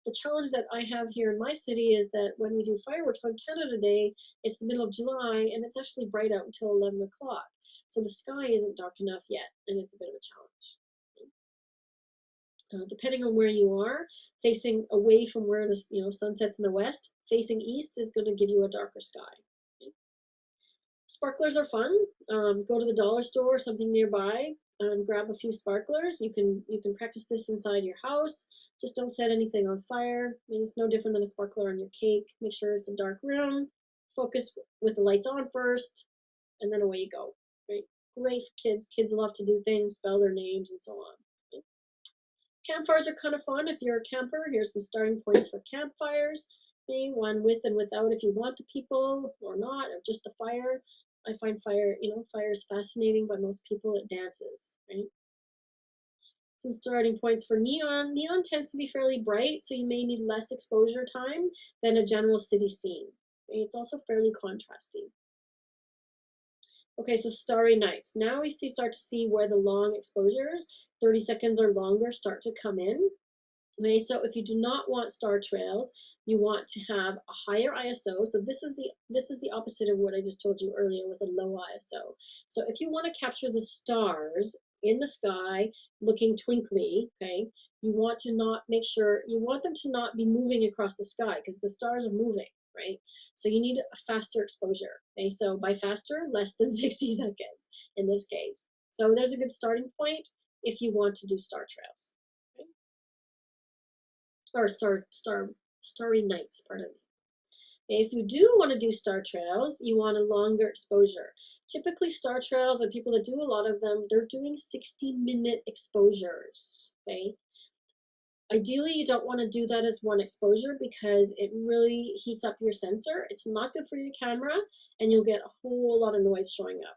The challenge that I have here in my city is that when we do fireworks on Canada Day, it's the middle of July and it's actually bright out until 11 o'clock. So the sky isn't dark enough yet, and it's a bit of a challenge. Depending on where you are, facing away from where the sun sets in the west, facing east is going to give you a darker sky. Okay? Sparklers are fun. Go to the dollar store or something nearby and grab a few sparklers. You can practice this inside your house. Just don't set anything on fire. I mean, it's no different than a sparkler on your cake. Make sure it's a dark room. focus with the lights on first, and then away you go. Right? Great for kids. Kids love to do things, spell their names, and so on. Right? Campfires are kind of fun if you're a camper. Here's some starting points for campfires. Okay? One with and without if you want the people or not, or just the fire. I find fire, fire is fascinating, but most people it dances, right? Some starting points for neon. Neon tends to be fairly bright, so you may need less exposure time than a general city scene. Okay? It's also fairly contrasting. Okay, so starry nights. Now we start to see where the long exposures, 30 seconds or longer, start to come in. Okay, so if you do not want star trails, you want to have a higher ISO. So this is the opposite of what I just told you earlier with a low ISO. So if you want to capture the stars in the sky looking twinkly, okay, you want to not make sure you want them to not be moving across the sky because the stars are moving, right? So you need a faster exposure. Okay, so by faster, less than 60 seconds in this case. So there's a good starting point if you want to do star trails. Okay? Or starry nights, pardon me. If you do want to do star trails, you want a longer exposure. Typically star trails and people that do a lot of them, they're doing 60-minute exposures, okay? Ideally, you don't want to do that as one exposure because it really heats up your sensor. It's not good for your camera and you'll get a whole lot of noise showing up.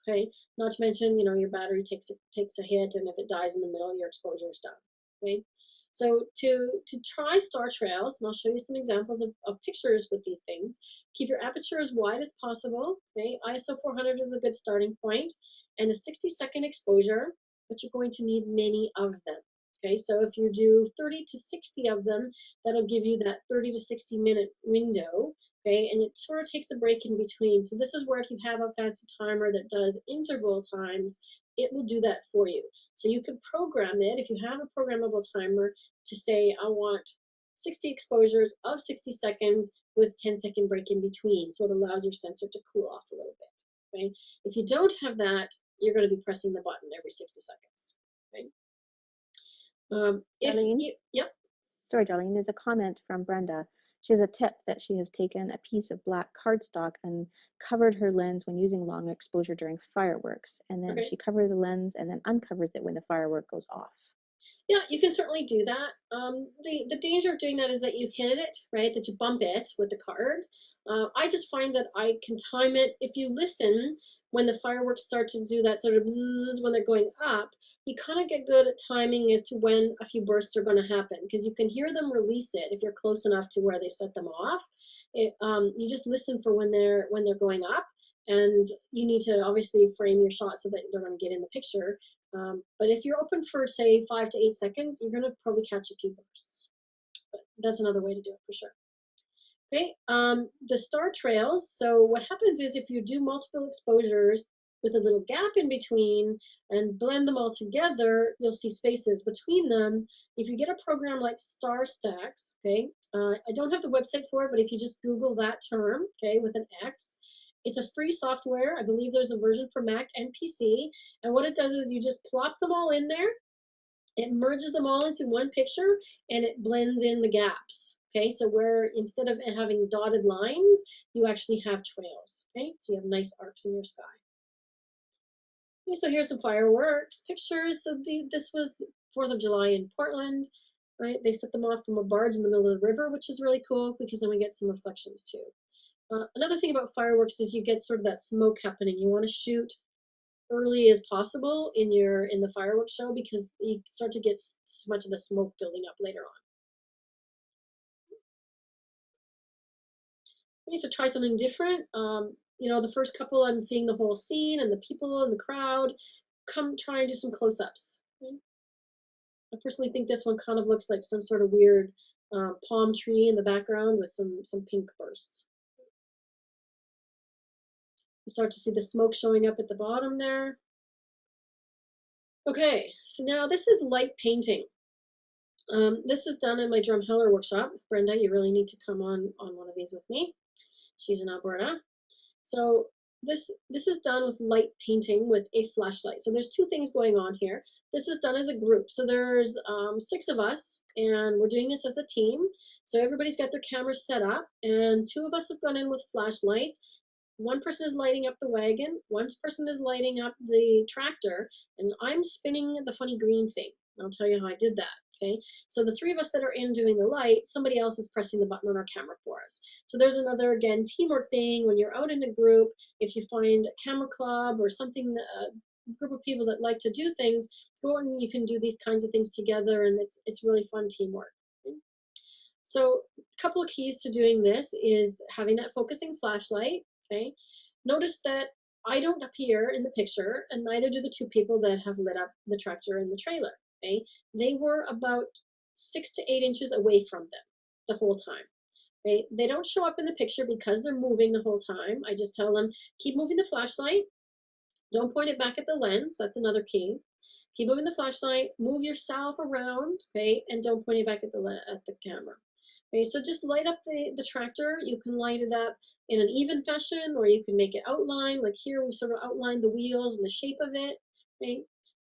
Okay, not to mention, your battery takes a hit, and if it dies in the middle, your exposure is done. Okay, so to try star trails, and I'll show you some examples of pictures with these things. Keep your aperture as wide as possible. Okay, ISO 400 is a good starting point, and a 60-second exposure, but you're going to need many of them. Okay, so if you do 30 to 60 of them, that'll give you that 30 to 60-minute window. Okay, and it sort of takes a break in between. So this is where if you have a fancy timer that does interval times, it will do that for you. So you can program it, if you have a programmable timer, to say, I want 60 exposures of 60 seconds with 10-second break in between. So it allows your sensor to cool off a little bit. Okay, if you don't have that, you're going to be pressing the button every 60 seconds. Okay. Darlene, Yep. sorry, Darlene, there's a comment from Brenda. She has a tip that she has taken a piece of black cardstock and covered her lens when using long exposure during fireworks. And then she covers the lens and then uncovers it when the firework goes off. Yeah, you can certainly do that. The danger of doing that is that you hit it, right? That you bump it with the card. I just find that I can time it. If you listen when the fireworks start to do that sort of bzzz when they're going up, you kind of get good at timing as to when a few bursts are going to happen because you can hear them release it if you're close enough to where they set them off. You just listen for when they're going up, and you need to obviously frame your shot so that they're going to get in the picture. But if you're open for, say, 5 to 8 seconds, you're going to probably catch a few bursts. But that's another way to do it for sure. Okay, the star trails. So what happens is if you do multiple exposures with a little gap in between and blend them all together, you'll see spaces between them. If you get a program like Star Stacks, okay, I don't have the website for it, but if you just Google that term, okay, with an X, it's a free software. I believe there's a version for Mac and PC. And what it does is you just plop them all in there. It merges them all into one picture and it blends in the gaps. Okay, so where instead of having dotted lines, you actually have trails. Okay, so you have nice arcs in your sky. Okay, so here's some fireworks pictures. So this was 4th of July in Portland. Right, they set them off from a barge in the middle of the river, which is really cool because then we get some reflections too. Another thing about fireworks is you get sort of that smoke happening. You want to shoot early as possible in the fireworks show because you start to get so much of the smoke building up later on. Okay, so try something different. The first couple I'm seeing the whole scene and the people and the crowd. Come try and do some close-ups. Okay? I personally think this one kind of looks like some sort of weird palm tree in the background with some pink bursts. You start to see the smoke showing up at the bottom there. Okay, so now this is light painting. This is done in my Drumheller workshop. Brenda, you really need to come on one of these with me. She's in Alberta. So this is done with light painting with a flashlight. So there's two things going on here. This is done as a group. So there's 6 of us, and we're doing this as a team. So everybody's got their cameras set up, and 2 of us have gone in with flashlights. One person is lighting up the wagon, one person is lighting up the tractor, and I'm spinning the funny green thing. I'll tell you how I did that. Okay, so the 3 of us that are in doing the light, somebody else is pressing the button on our camera for us. So there's another, again, teamwork thing. When you're out in a group, if you find a camera club or something, a group of people that like to do things, go and you can do these kinds of things together, and it's really fun teamwork. Okay? So a couple of keys to doing this is having that focusing flashlight. Okay, notice that I don't appear in the picture, and neither do the 2 people that have lit up the tractor and the trailer. Okay, they were about 6 to 8 inches away from them the whole time. Okay, they don't show up in the picture because they're moving the whole time. I just tell them, keep moving the flashlight. Don't point it back at the lens. That's another key. Keep moving the flashlight. Move yourself around, okay, and don't point it back at the camera. Okay, so just light up the tractor. You can light it up in an even fashion, or you can make it outline. Like here, we sort of outlined the wheels and the shape of it. Okay,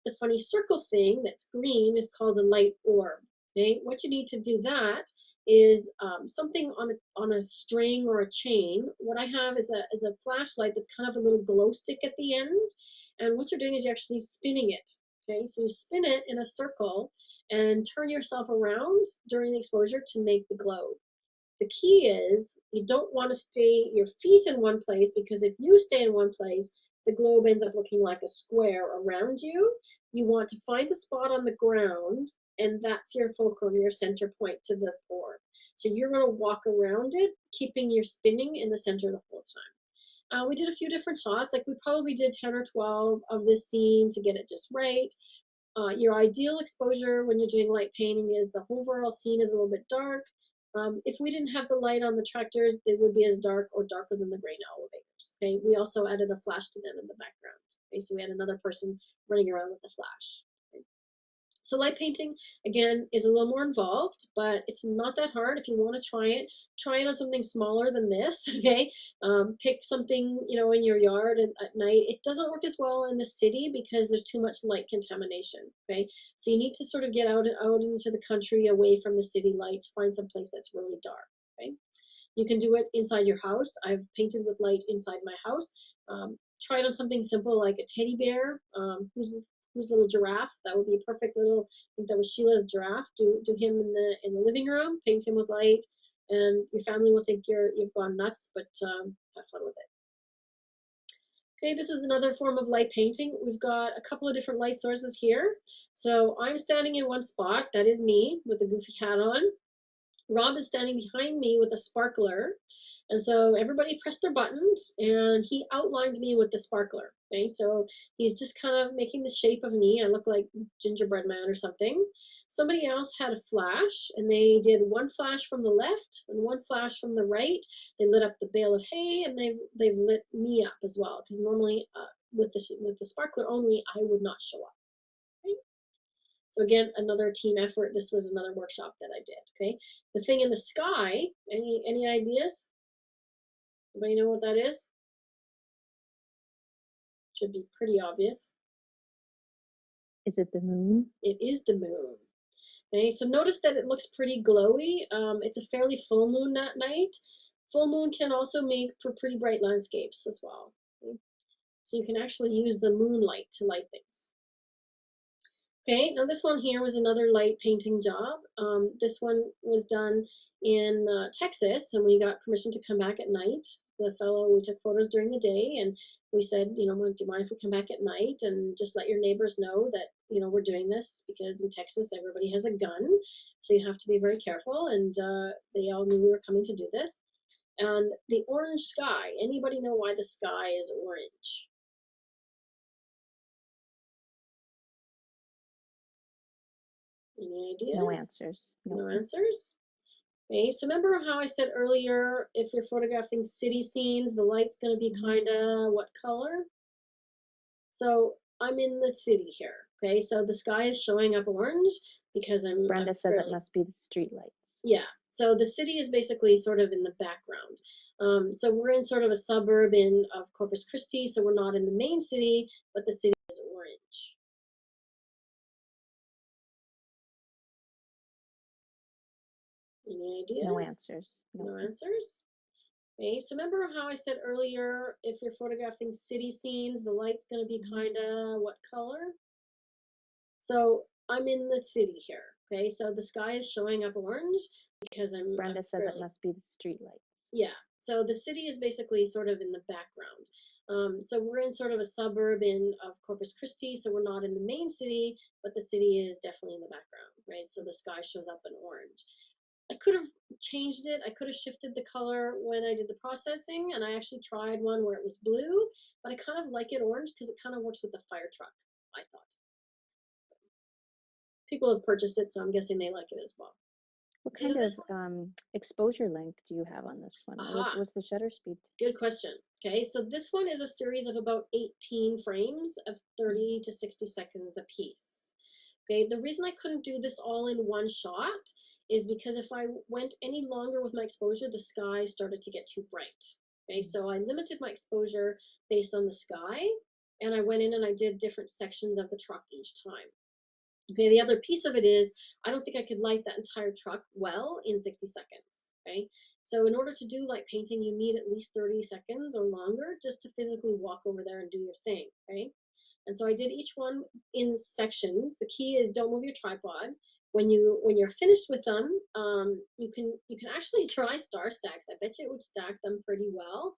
the funny circle thing that's green is called a light orb. Okay, what you need to do that is something on a string or a chain. What I have is a flashlight that's kind of a little glow stick at the end, and what you're doing is you're actually spinning it. Okay, so you spin it in a circle and turn yourself around during the exposure to make the glow. The key is you don't want to stay your feet in one place, because if you stay in one place, the globe ends up looking like a square around you. You want to find a spot on the ground, and that's your fulcrum, your center point to the orb. So you're going to walk around it, keeping your spinning in the center the whole time. We did a few different shots, like we probably did 10 or 12 of this scene to get it just right. Your ideal exposure when you're doing light painting is the overall scene is a little bit dark. If we didn't have the light on the tractors, they would be as dark or darker than the grain elevators. Okay, we also added a flash to them in the background. Okay, so we had another person running around with the flash. Okay. So light painting, again, is a little more involved, but it's not that hard. If you want to try it on something smaller than this, okay? Pick something, in your yard at night. It doesn't work as well in the city because there's too much light contamination, okay? So you need to sort of get out into the country, away from the city lights, find some place that's really dark, okay? You can do it inside your house. I've painted with light inside my house. Try it on something simple like a teddy bear. Who's little giraffe? That would be a perfect little. I think that was Sheila's giraffe. Do him in the living room. Paint him with light, and your family will think you've gone nuts. But have fun with it. Okay, this is another form of light painting. We've got a couple of different light sources here. So I'm standing in one spot. That is me with a goofy hat on. Rob is standing behind me with a sparkler. And so everybody pressed their buttons, and he outlined me with the sparkler. Okay, so he's just kind of making the shape of me. I look like gingerbread man or something. Somebody else had a flash, and they did one flash from the left and one flash from the right. They lit up the bale of hay, and they've lit me up as well, because normally with the sparkler only, I would not show up. Okay? So again, another team effort. This was another workshop that I did. Okay, the thing in the sky. Any ideas? Anybody know what that is? Should be pretty obvious. Is it the moon? It is the moon. Okay, so notice that it looks pretty glowy. It's a fairly full moon that night. Full moon can also make for pretty bright landscapes as well. Okay? So you can actually use the moonlight to light things. Okay, now this one here was another light painting job. This one was done in Texas, and we got permission to come back at night. The fellow, we took photos during the day, and we said, do you mind if we come back at night and just let your neighbors know that, we're doing this, because in Texas, everybody has a gun, so you have to be very careful, and they all knew we were coming to do this. And the orange sky, anybody know why the sky is orange? Any ideas? No answers. No answers? Okay, so remember how I said earlier, if you're photographing city scenes, the light's going to be kind of what color? So I'm in the city here. Okay, so the sky is showing up orange because I'm Brenda says it fairly, must be the street lights. Yeah. So the city is basically sort of in the background. So we're in sort of a suburb of Corpus Christi, so we're not in the main city, but the city is orange. Any No ideas? answers. No. No answers? Okay, so remember how I said earlier, if you're photographing city scenes, the light's going to be Mhm. kind of what color? So I'm in the city here. Okay, so the sky is showing up orange because I'm Brenda says it fairly, must be the street light. yeah. So the city is basically sort of in the background. So we're in sort of a suburb of Corpus Christi, so we're not in the main city, but the city is definitely in the background, right? So the sky shows up in orange. I could have changed it. I could have shifted the color when I did the processing, and I actually tried one where it was blue, but I kind of like it orange because it kind of works with the fire truck, I thought. People have purchased it, so I'm guessing they like it as well. What Okay, so kind this of one, exposure length do you have on this one? aha, What's the shutter speed? good question. Okay, so this one is a series of about 18 frames of Mhm. 30 to 60 seconds a piece. Okay, the reason I couldn't do this all in one shot is because if I went any longer with my exposure, the sky started to get too bright. Okay, Mhm. so I limited my exposure based on the sky, and I went in and I did different sections of the truck each time. Okay, the other piece of it is I don't think I could light that entire truck well in 60 seconds. Okay, so in order to do light painting, you need at least 30 seconds or longer just to physically walk over there and do your thing. Okay, and so I did each one in sections. The key is don't move your tripod. When you're finished with them, you can actually try star stacks. I bet you it would stack them pretty well.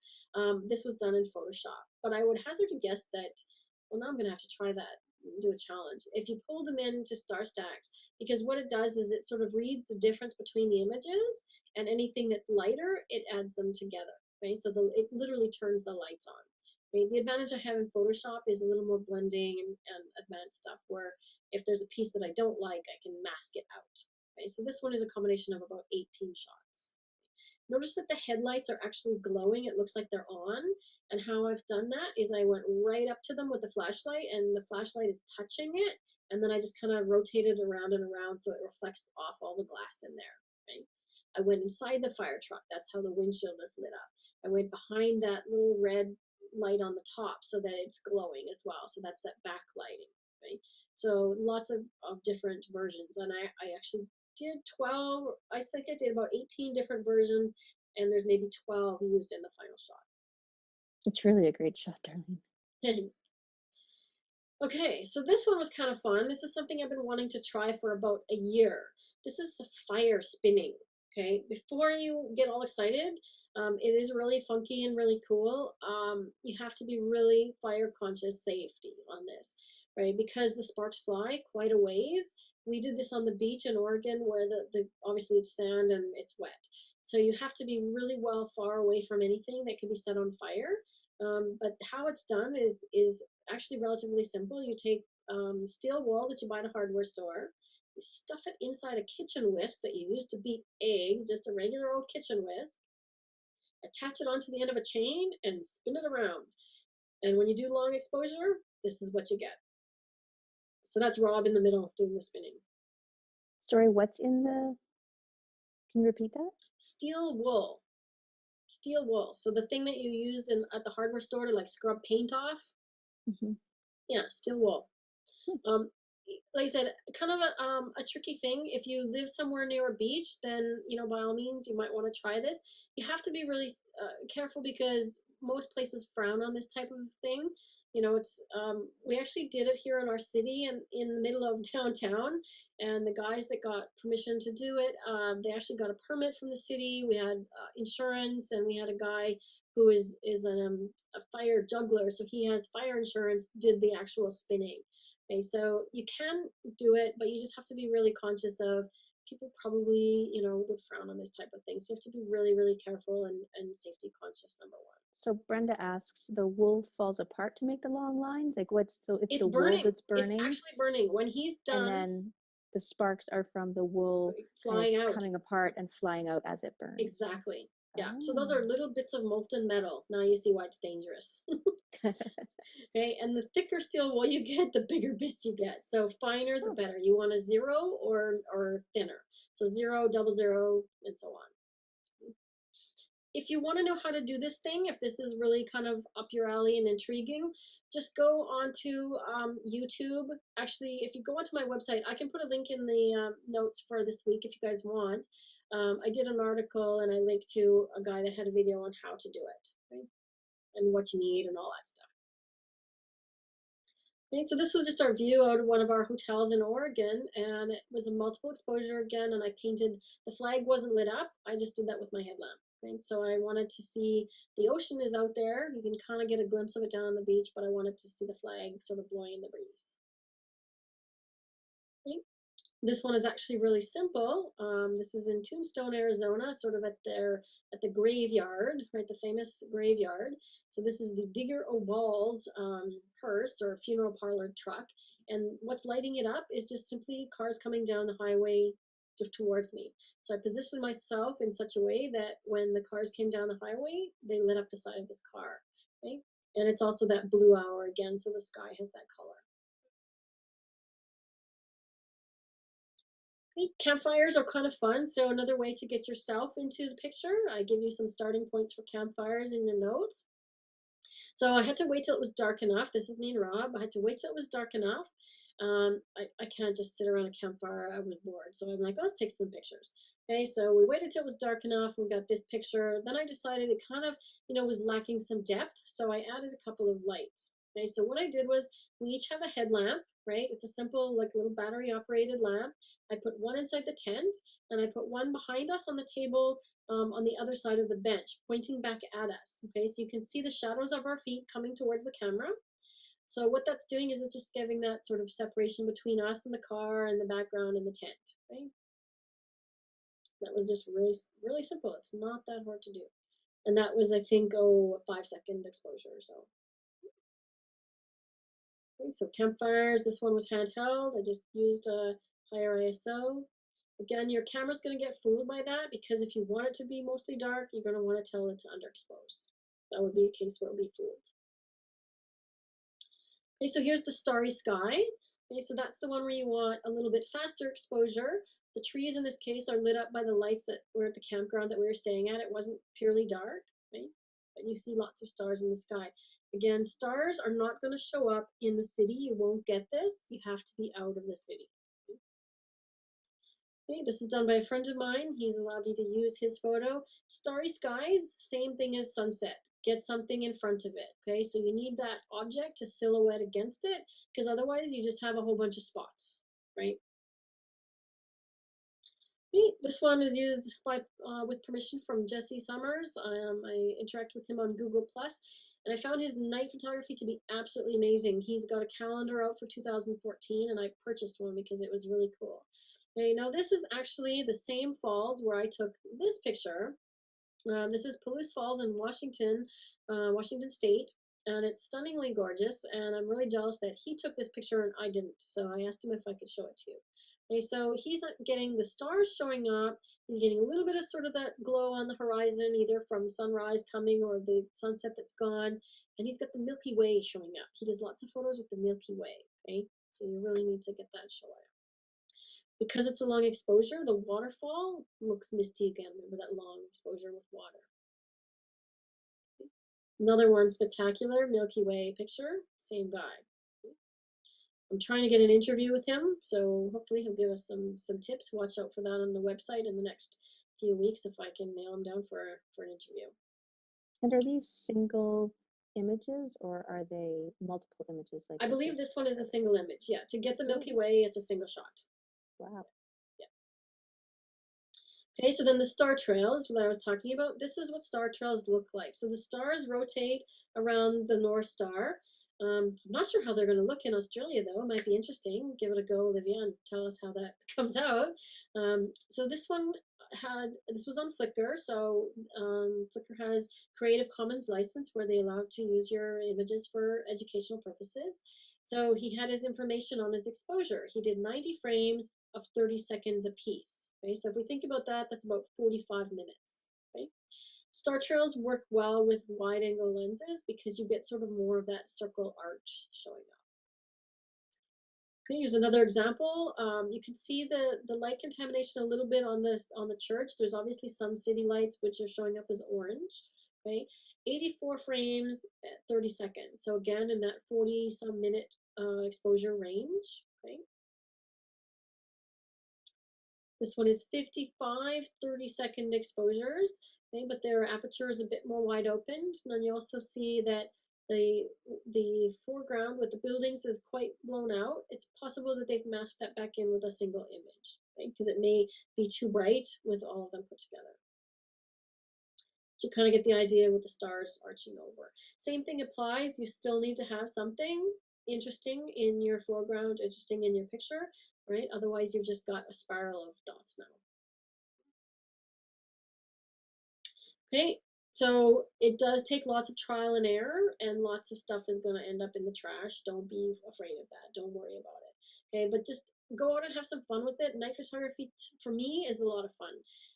This was done in Photoshop, but I would hazard a guess that. Well, now I'm gonna have to try that. Do a challenge. If you pull them into star stacks, because what it does is it sort of reads the difference between the images, and anything that's lighter, it adds them together. Right, so it literally turns the lights on. Right? The advantage I have in Photoshop is a little more blending and advanced stuff where if there's a piece that I don't like, I can mask it out. Okay, so this one is a combination of about 18 shots. Notice that the headlights are actually glowing. It looks like they're on. And how I've done that is I went right up to them with the flashlight and the flashlight is touching it. And then I just kind of rotated around and around so it reflects off all the glass in there. Right? I went inside the fire truck. That's how the windshield is lit up. I went behind that little red light on the top so that it's glowing as well. So that's that backlighting. Right? So lots of different versions. And I actually did 12, I think I did about 18 different versions, and there's maybe 12 used in the final shot. It's really a great shot, darling. Thanks. Okay, so this one was kind of fun. This is something I've been wanting to try for about a year. This is the fire spinning. Okay, before you get all excited, it is really funky and really cool. You have to be really fire conscious safety on this, right? Because the sparks fly quite a ways. We did this on the beach in Oregon where the obviously it's sand and it's wet. So you have to be really well far away from anything that could be set on fire. But how it's done is actually relatively simple. You take steel wool that you buy at a hardware store, you stuff it inside a kitchen whisk that you use to beat eggs, just a regular old kitchen whisk, attach it onto the end of a chain, and spin it around. And when you do long exposure, this is what you get. So that's Rob in the middle doing the spinning. Sorry, what's in the? Can you repeat that? Steel wool. Steel wool. So the thing that you use at the hardware store to like scrub paint off, Hmm. yeah, steel wool. Um, like I said, kind of a tricky thing. If you live somewhere near a beach, then by all means you might want to try this. You have to be really careful because most places frown on this type of thing. It's we actually did it here in our city and in the middle of downtown, and the guys that got permission to do it, they actually got a permit from the city. We had insurance, and we had a guy who is a fire juggler, so he has fire insurance. Did the actual spinning. Okay, so you can do it, but you just have to be really conscious of people probably, would frown on this type of thing. So you have to be really, really careful and safety conscious, number one. So Brenda asks, the wool falls apart to make the long lines? Like what's so it's It's the wool burning. that's It's burning, actually burning. When he's and done then the sparks are from the wool kind of flying out, coming apart and flying out as it burns. exactly. Yeah. So those Oh. are little bits of molten metal. Now you see why it's dangerous. Okay, and the thicker steel wool you get, the bigger bits you get. So finer, the Oh, better. You want a zero or thinner. So 0, double 0, and so on. If you want to know how to do this thing, if this is really kind of up your alley and intriguing, just go onto YouTube. Actually, if you go onto my website, I can put a link in the notes for this week if you guys want. I did an article and I linked to a guy that had a video on how to do it, right? And what you need and all that stuff. Okay, so this was just our view out of one of our hotels in Oregon, and it was a multiple exposure again, and I painted, the flag wasn't lit up, I just did that with my headlamp. Okay, so I wanted to see, the ocean is out there, you can kind of get a glimpse of it down on the beach, but I wanted to see the flag sort of blowing in the breeze. Okay. This one is actually really simple. This is in Tombstone, Arizona, sort of at the graveyard, right? The famous graveyard. So this is the Digger O'Ball's hearse or funeral parlor truck. And what's lighting it up is just simply cars coming down the highway towards me. So I positioned myself in such a way that when the cars came down the highway, they lit up the side of this car. Okay? And it's also that blue hour again, so the sky has that color. Campfires are kind of fun. So another way to get yourself into the picture, I give you some starting points for campfires in your notes. So I had to wait till it was dark enough. This is me and Rob. I had to wait till it was dark enough. I can't just sit around a campfire. I was bored. So I'm like, oh, let's take some pictures. Okay, so we waited till it was dark enough. We got this picture. Then I decided it kind of, was lacking some depth. So I added a couple of lights. Okay, so what I did was we each have a headlamp, right? It's a simple, like little battery operated lamp. I put one inside the tent and I put one behind us on the table on the other side of the bench, pointing back at us. Okay, so you can see the shadows of our feet coming towards the camera. So what that's doing is it's just giving that sort of separation between us and the car and the background and the tent. Right? That was just really, really simple. It's not that hard to do. And that was, I think, a 5-second exposure or so. Okay, so campfires, this one was handheld. I just used a higher ISO. Again, your camera's going to get fooled by that because if you want it to be mostly dark, you're going to want to tell it to underexposed. That would be a case where it would be fooled. Okay, so here's the starry sky. Okay, so that's the one where you want a little bit faster exposure. The trees in this case are lit up by the lights that were at the campground that we were staying at. It wasn't purely dark, right? But you see lots of stars in the sky. Again, stars are not going to show up in the city. You won't get this. You have to be out of the city. Okay, this is done by a friend of mine. He's allowed me to use his photo. Starry skies, same thing as sunset. Get something in front of it. Okay, so you need that object to silhouette against it because otherwise you just have a whole bunch of spots, right? Okay, this one is used by, with permission from Jesse Summers. I interact with him on Google Plus, and I found his night photography to be absolutely amazing. He's got a calendar out for 2014, and I purchased one because it was really cool. Okay, now this is actually the same falls where I took this picture. This is Palouse Falls in Washington, Washington State, and it's stunningly gorgeous. And I'm really jealous that he took this picture and I didn't. So I asked him if I could show it to you. Okay, so he's getting the stars showing up. He's getting a little bit of sort of that glow on the horizon, either from sunrise coming or the sunset that's gone. And he's got the Milky Way showing up. He does lots of photos with the Milky Way. Okay, so you really need to get that showing up. Because it's a long exposure, the waterfall looks misty again. Remember that long exposure with water. Another one, spectacular Milky Way picture, same guy. I'm trying to get an interview with him, so hopefully he'll give us some tips. Watch out for that on the website in the next few weeks if I can nail him down for an interview. And are these single images or are they multiple images? Like I believe this one is a single image. Yeah, to get the Milky Way, it's a single shot. Wow. Yeah. Okay, so then the star trails that I was talking about, this is what star trails look like. So the stars rotate around the North Star. I'm not sure how they're going to look in Australia, though. It might be interesting. Give it a go, Olivia, and tell us how that comes out. So this was on Flickr. So Flickr has Creative Commons license where they allow to use your images for educational purposes. So he had his information on his exposure. He did 90 frames of 30 seconds apiece. Okay, so if we think about that, that's about 45 minutes. Okay, star trails work well with wide angle lenses because you get sort of more of that circle arch showing up. Here's another example. You can see the light contamination a little bit on the church. There's obviously some city lights which are showing up as orange. Okay, 84 frames at 30 seconds. So again, in that 40 some minute exposure range. Okay, this one is 55 30-second exposures. Okay, but their aperture is a bit more wide open. And then you also see that the the foreground with the buildings is quite blown out. It's possible that they've masked that back in with a single image, right? Because it may be too bright with all of them put together. To kind of get the idea with the stars arching over. Same thing applies. You still need to have something interesting in your foreground, interesting in your picture, right? Otherwise, you've just got a spiral of dots now. Okay, so it does take lots of trial and error, and lots of stuff is going to end up in the trash. Don't be afraid of that. Don't worry about it. Okay, but just go out and have some fun with it. Night photography for me is a lot of fun.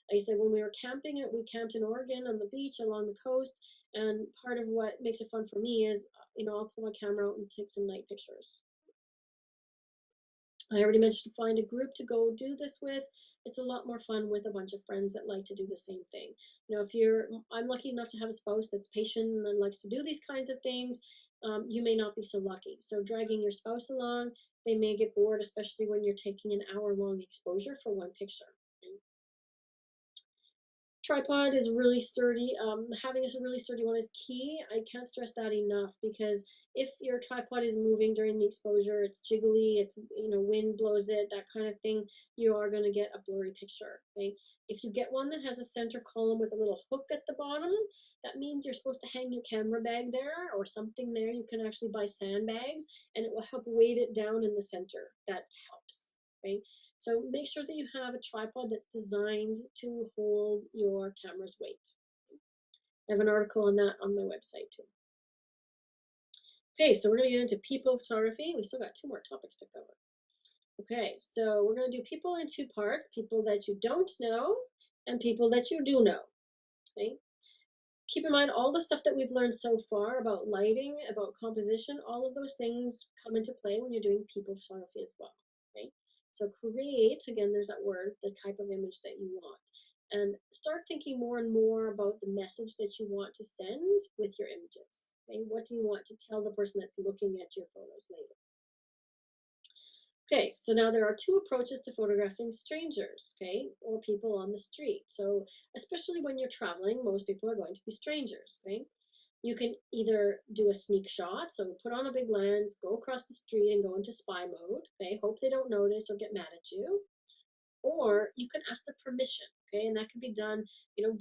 Like I said, when we were camping, we camped in Oregon on the beach along the coast, and part of what makes it fun for me is, I'll pull my camera out and take some night pictures. I already mentioned find a group to go do this with. It's a lot more fun with a bunch of friends that like to do the same thing. If I'm lucky enough to have a spouse that's patient and likes to do these kinds of things. You may not be so lucky. So dragging your spouse along, they may get bored, especially when you're taking an hour-long exposure for one picture. Tripod is really sturdy. Having a really sturdy one is key. I can't stress that enough, because if your tripod is moving during the exposure, it's jiggly, it's wind blows it, that kind of thing, you are going to get a blurry picture. Okay, if you get one that has a center column with a little hook at the bottom, that means you're supposed to hang your camera bag there or something there. You can actually buy sandbags, and it will help weight it down in the center. That helps. Okay. So make sure that you have a tripod that's designed to hold your camera's weight. I have an article on that on my website too. Okay, so we're going to get into people photography. We still got 2 more topics to cover. Okay, so we're going to do people in 2 parts: people that you don't know and people that you do know. Okay, keep in mind all the stuff that we've learned so far about lighting, about composition, all of those things come into play when you're doing people photography as well. Okay, so create, again, there's that word, the type of image that you want, and start thinking more and more about the message that you want to send with your images. Okay, what do you want to tell the person that's looking at your photos later? Okay, so now there are 2 approaches to photographing strangers, okay, or people on the street. So especially when you're traveling, most people are going to be strangers, okay? You can either do a sneak shot, so put on a big lens, go across the street and go into spy mode, okay? Hope they don't notice or get mad at you. Or you can ask the permission, okay? And that can be done,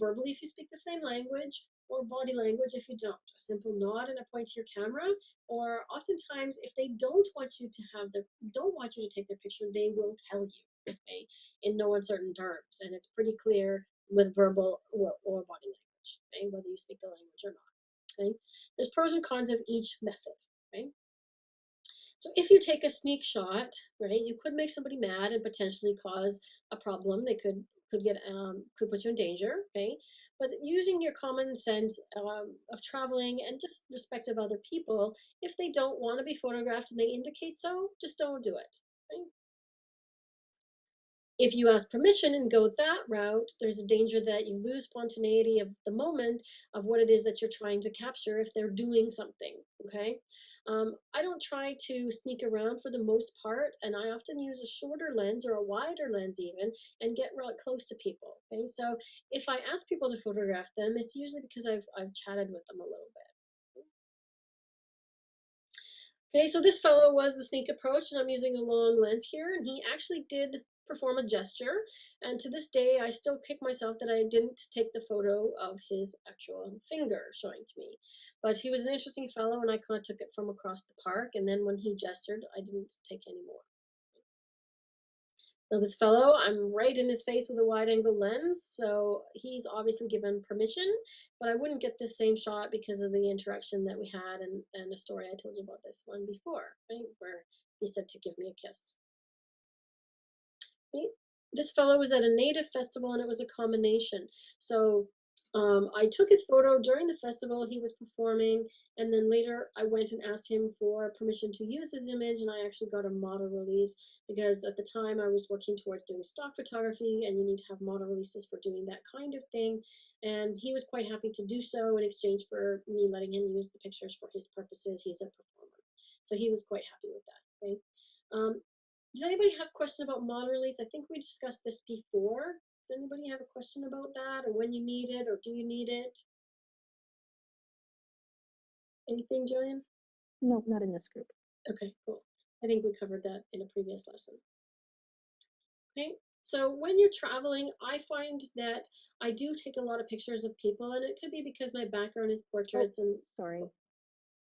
verbally if you speak the same language, or body language if you don't. A simple nod and a point to your camera. Or oftentimes, if they don't want you to take their picture, they will tell you, okay, in no uncertain terms. And it's pretty clear with verbal or body language, okay, whether you speak the language or not. Okay? There's pros and cons of each method. Okay? So if you take a sneak shot, right, you could make somebody mad and potentially cause a problem. They could put you in danger. Okay, but using your common sense of traveling and just respect of other people, if they don't want to be photographed and they indicate so, just don't do it. Right? If you ask permission and go that route, there's a danger that you lose spontaneity of the moment of what it is that you're trying to capture if they're doing something. Okay, I don't try to sneak around for the most part, and I often use a shorter lens or a wider lens even, and get real close to people. Okay, so if I ask people to photograph them, it's usually because I've chatted with them a little bit. Okay, so this fellow was the sneak approach, and I'm using a long lens here, and he actually did perform a gesture. And to this day, I still kick myself that I didn't take the photo of his actual finger showing to me. But he was an interesting fellow, and I kind of took it from across the park. And then when he gestured, I didn't take any more. Now this fellow, I'm right in his face with a wide angle lens, so he's obviously given permission, but I wouldn't get the same shot because of the interaction that we had and the story I told you about this one before, right? Where he said to give me a kiss. Right? This fellow was at a native festival and it was a combination. So I took his photo during the festival he was performing, and then later I went and asked him for permission to use his image, and I actually got a model release because at the time I was working towards doing stock photography, and you need to have model releases for doing that kind of thing. And he was quite happy to do so in exchange for me letting him use the pictures for his purposes. He's a performer, so he was quite happy with that. Okay. Um, does anybody have a question about model release? I think we discussed this before. Does anybody have a question about that, or when you need it, or do you need it? Anything, Jillian? No, not in this group. Okay, cool. I think we covered that in a previous lesson. Okay, so when you're traveling, I find that I do take a lot of pictures of people, and it could be because my background is Oh, portraits and sorry. okay,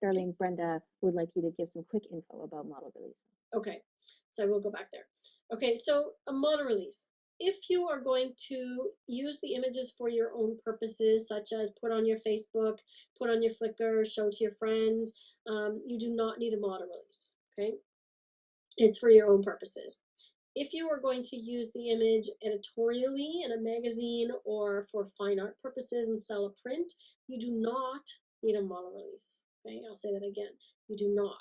Darlene, Brenda would like you to give some quick info about model releases. okay. So I will go back there. Okay, so a model release. If you are going to use the images for your own purposes, such as put on your Facebook, put on your Flickr, show to your friends, you do not need a model release. Okay, it's for your own purposes. If you are going to use the image editorially in a magazine or for fine art purposes and sell a print, you do not need a model release. Okay, I'll say that again. You do not.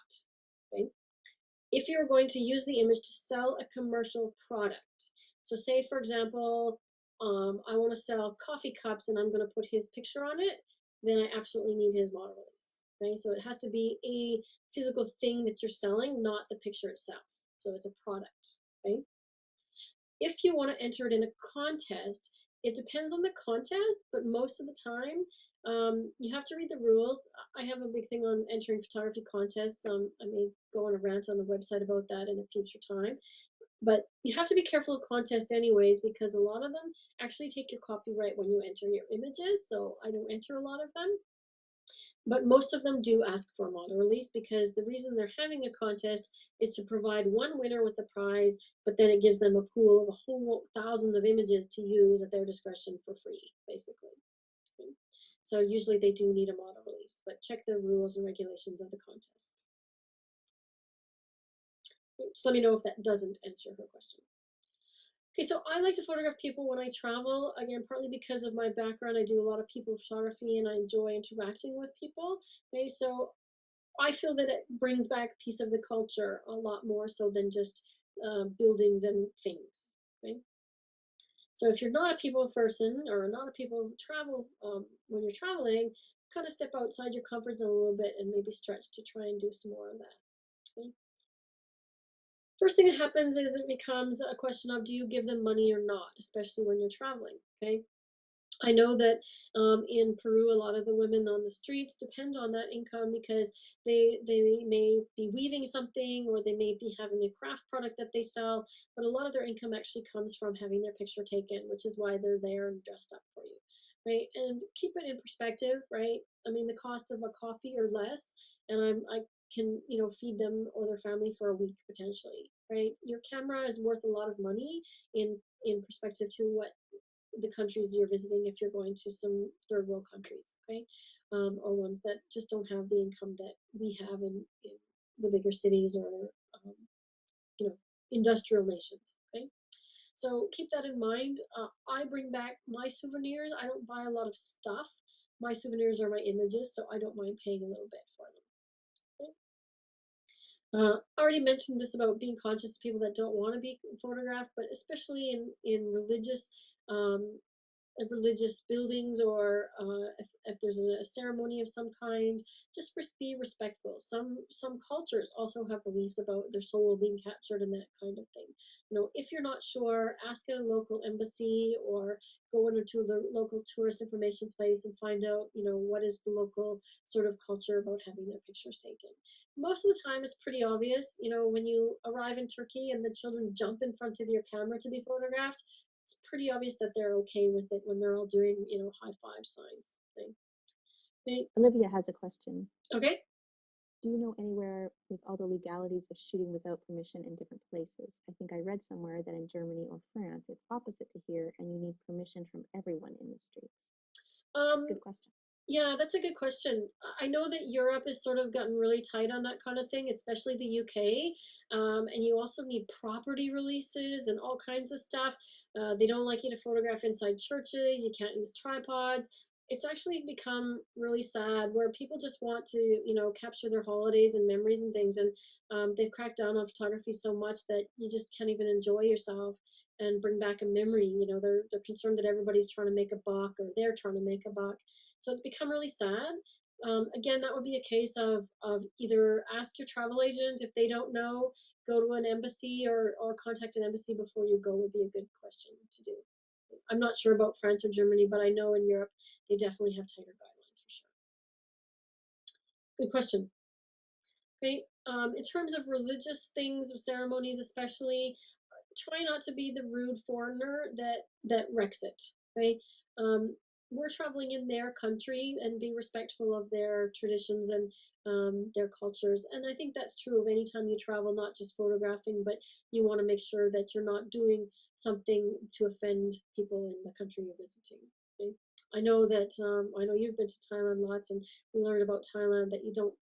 Okay. If you're going to use the image to sell a commercial product, so say for example, I want to sell coffee cups and I'm going to put his picture on it, then I absolutely need his model release. Okay, so it has to be a physical thing that you're selling, not the picture itself. So it's a product. Okay. If you want to enter it in a contest, it depends on the contest, but most of the time, you have to read the rules. I have a big thing on entering photography contests. I may go on a rant on the website about that in a future time. But you have to be careful of contests anyways, because a lot of them actually take your copyright when you enter your images. So I don't enter a lot of them. But most of them do ask for a model release because the reason they're having a contest is to provide one winner with the prize, but then it gives them a pool of a whole thousands of images to use at their discretion for free, basically. Okay. So usually they do need a model release, but check the rules and regulations of the contest. Just let me know if that doesn't answer her question. Okay, so I like to photograph people when I travel, again, partly because of my background. I do a lot of people photography and I enjoy interacting with people. Okay, so I feel that it brings back a piece of the culture a lot more so than just buildings and things. Okay? So if you're not a people person or not a people travel when you're traveling, kind of step outside your comfort zone a little bit and maybe stretch to try and do some more of that. Okay? First thing that happens is it becomes a question of do you give them money or not, especially when you're traveling. Okay, I know that in Peru, a lot of the women on the streets depend on that income because they may be weaving something or they may be having a craft product that they sell, but a lot of their income actually comes from having their picture taken, which is why they're there and dressed up for you, right? And keep it in perspective, right? I mean, the cost of a coffee or less, and I can feed them or their family for a week potentially, right? Your camera is worth a lot of money in perspective to what the countries you're visiting if you're going to some third world countries, okay, or ones that just don't have the income that we have in the bigger cities or um, you know industrial nations. Okay, so keep that in mind. I bring back my souvenirs. I don't buy a lot of stuff. My souvenirs are my images, so I don't mind paying a little bit for them. Okay? I already mentioned this about being conscious of people that don't want to be photographed, but especially in um, religious buildings or if there's a ceremony of some kind, just be respectful. Some cultures also have beliefs about their soul being captured and that kind of thing. If you're not sure, ask at a local embassy or go into the local tourist information place and find out what is the local sort of culture about having their pictures taken. Most of the time it's pretty obvious. When you arrive in Turkey and the children jump in front of your camera to be photographed, it's pretty obvious that they're okay with it when they're all doing, high five signs. Okay. Olivia has a question. Okay. Do you know anywhere with all the legalities of shooting without permission in different places? I think I read somewhere that in Germany or France, it's opposite to here, and you need permission from everyone in the streets. That's a Um, good question. yeah, that's a good question. I know that Europe has sort of gotten really tight on that kind of thing, especially the UK. And you also need property releases and all kinds of stuff. They don't like you to photograph inside churches. You can't use tripods. it's actually become really sad where people just want to, capture their holidays and memories and things, and they've cracked down on photography so much that you just can't even enjoy yourself and bring back a memory. They're concerned that everybody's trying to make a buck, or they're trying to make a buck. So it's become really sad. Again, that would be a case of either ask your travel agent. If they don't know, go to an embassy, or contact an embassy before you go, would be a good question to do. I'm not sure about France or Germany, but I know in Europe they definitely have tighter guidelines for sure. Good question. Okay. In terms of religious things or ceremonies, especially, try not to be the rude foreigner that wrecks it. Okay. Um, we're traveling in their country, and be respectful of their traditions and their cultures. And I think that's true of any time you travel, not just photographing, but you want to make sure that you're not doing something to offend people in the country you're visiting. Okay? I know you've been to Thailand lots, and we learned about Thailand that you don't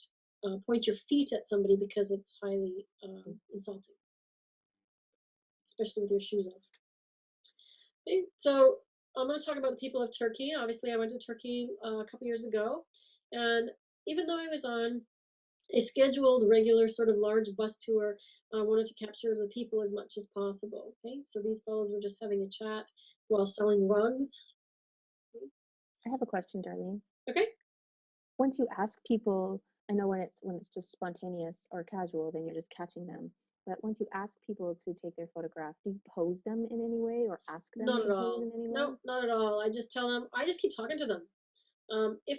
point your feet at somebody because it's highly insulting, especially with your shoes off. Okay, so I'm going to talk about the people of Turkey. Obviously, I went to Turkey a couple years ago, and even though I was on a scheduled, regular, sort of large bus tour, I wanted to capture the people as much as possible. Okay, so these fellows were just having a chat while selling rugs. I have a question, Darlene. Okay, Once you ask people, I know when it's just spontaneous or casual, then you're just catching them. But once you ask people to take their photograph, do you pose them in any way or ask them not to at pose all. in any way? No, not at all. I just tell them. I just keep talking to them. If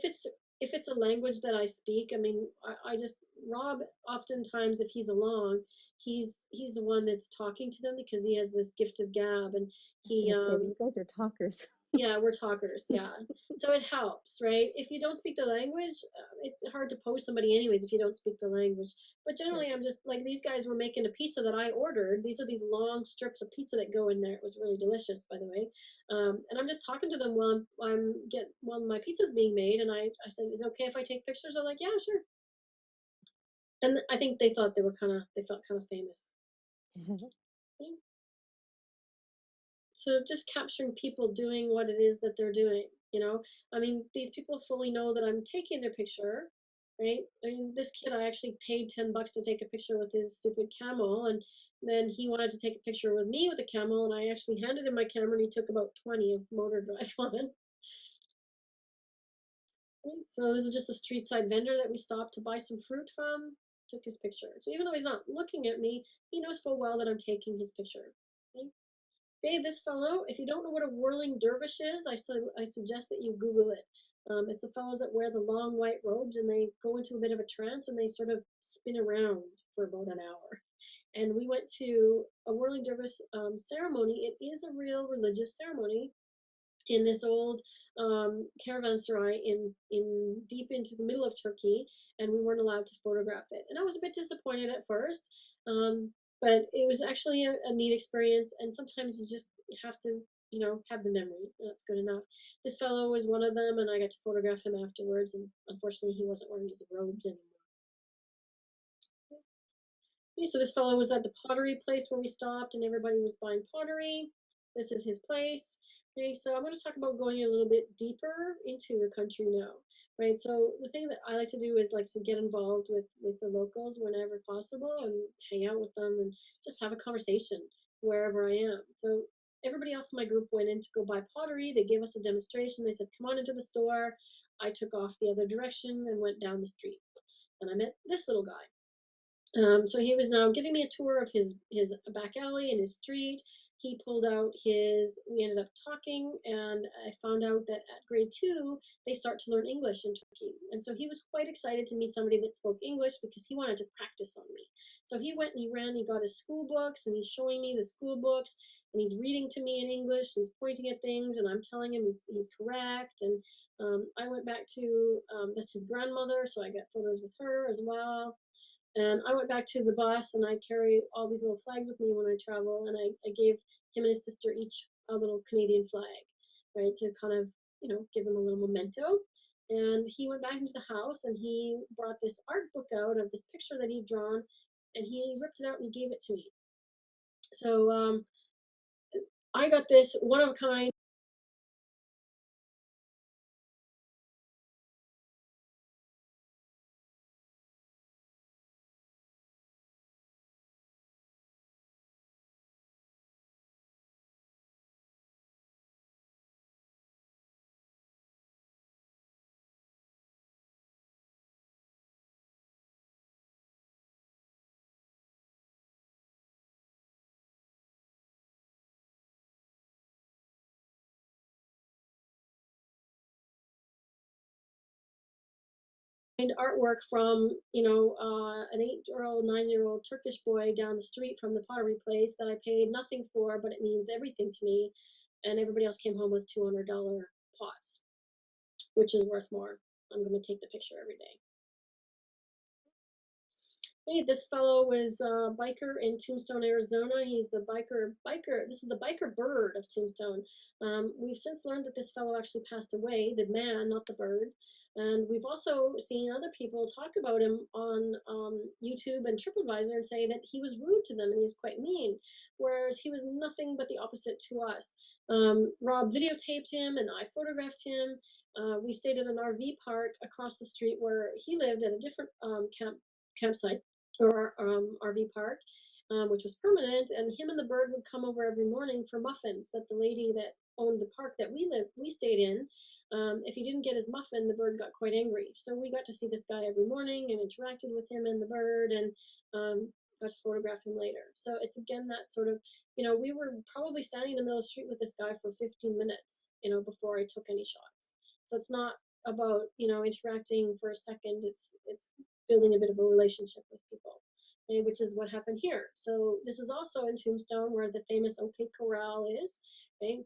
it's a language that I speak, I mean, I just Rob. Oftentimes, if he's along, he's the one that's talking to them because he has this gift of gab, and I was he gonna say, you guys are talkers. yeah, we're talkers, yeah. So it helps, right? If you don't speak the language, it's hard to post somebody anyways if you don't speak the language. But Right. generally, I'm just like, these guys were making a pizza that I ordered. These are these long strips of pizza that go in there. It was really delicious, by the way. And I'm just talking to them while my pizza's being made, and I said, "Is it okay if I take pictures?" They're like, "Yeah, sure." And I think they felt kind of famous. So just capturing people doing what it is that they're doing. I mean, these people fully know that I'm taking their picture, right? I mean, this kid, I actually paid $10 to take a picture with his stupid camel, and then he wanted to take a picture with me with the camel, and I actually handed him my camera, and he took about 20 of motor drive on. So this is just a street side vendor that we stopped to buy some fruit from. Took his picture. So even though he's not looking at me, he knows full well that I'm taking his picture. Okay? Okay, this fellow, if you don't know what a whirling dervish is, I suggest that you Google it. It's the fellows that wear the long white robes, and they go into a bit of a trance, and they sort of spin around for about an hour. And we went to a whirling dervish ceremony. It is a real religious ceremony in this old caravanserai in deep into the middle of Turkey, and we weren't allowed to photograph it. And I was a bit disappointed at first, but it was actually a neat experience. And sometimes you just have to, have the memory. That's good enough. This fellow was one of them, and I got to photograph him afterwards. And unfortunately, he wasn't wearing his robes anymore. Okay, so this fellow was at the pottery place where we stopped, and everybody was buying pottery. This is his place. Okay, so I'm going to talk about going a little bit deeper into the country now, right? So the thing that I like to do is like to get involved with the locals whenever possible, and hang out with them, and just have a conversation wherever I am. So everybody else in my group went in to go buy pottery. They gave us a demonstration. They said, "Come on into the store." I took off the other direction and went down the street, and I met this little guy. So he was now giving me a tour of his back alley and his street. He pulled out his. We ended up talking, and I found out that at grade 2 they start to learn English in Turkey, and so he was quite excited to meet somebody that spoke English because he wanted to practice on me. So he went and he ran. He got his school books, and he's showing me the school books, and he's reading to me in English. He's pointing at things, and I'm telling him he's correct. And I went back to that's his grandmother, so I got photos with her as well. And I went back to the bus, and I carry all these little flags with me when I travel. And I gave him and his sister each a little Canadian flag, right, to kind of, give him a little memento. And he went back into the house, and he brought this art book out of this picture that he'd drawn, and he ripped it out and he gave it to me. So I got this one of a kind artwork from, an 8-year-old, 9-year-old Turkish boy down the street from the pottery place that I paid nothing for, but it means everything to me. And everybody else came home with $200 pots, which is worth more. I'm going to take the picture every day. Hey, this fellow was a biker in Tombstone, Arizona. He's the biker. This is the biker bird of Tombstone. We've since learned that this fellow actually passed away, the man, not the bird. And we've also seen other people talk about him on YouTube and TripAdvisor and say that he was rude to them and he was quite mean, whereas he was nothing but the opposite to us. Rob videotaped him and I photographed him. We stayed at an RV park across the street where he lived at a different campsite or RV park, which was permanent. And him and the bird would come over every morning for muffins that the lady that owned the park that we stayed in. If he didn't get his muffin, the bird got quite angry. So we got to see this guy every morning and interacted with him and the bird, and got to photograph him later. So it's again that sort of, we were probably standing in the middle of the street with this guy for 15 minutes, before I took any shots. So it's not about, interacting for a second. It's building a bit of a relationship with people, okay, which is what happened here. So this is also in Tombstone where the famous OK Corral is, okay?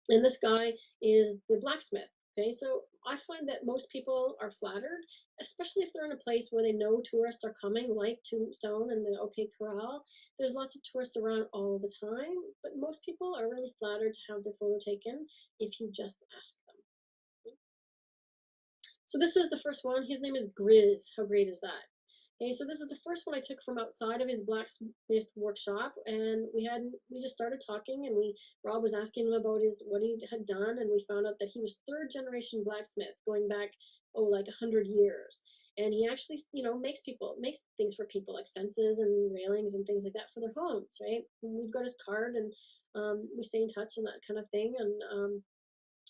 And this guy is the blacksmith, okay? So I find that most people are flattered, especially if they're in a place where they know tourists are coming, like Tombstone and the OK Corral. There's lots of tourists around all the time, but most people are really flattered to have their photo taken if you just ask them. So this is the first one. His name is Grizz. How great is that? Okay, so this is the first one I took from outside of his blacksmith workshop, and we just started talking, and Rob was asking him about what he had done, and we found out that he was third generation blacksmith going back like 100 years, and he actually makes things for people like fences and railings and things like that for their homes, right? And we've got his card, and we stay in touch and that kind of thing, and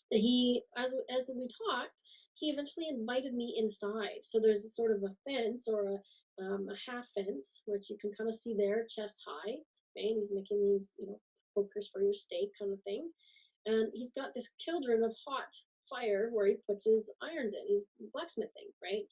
he as we talked, he eventually invited me inside. So there's a sort of a fence or a half fence, which you can kind of see there, chest high. Okay, and he's making these pokers for your steak kind of thing. And he's got this cauldron of hot fire where he puts his irons in. He's blacksmithing, right?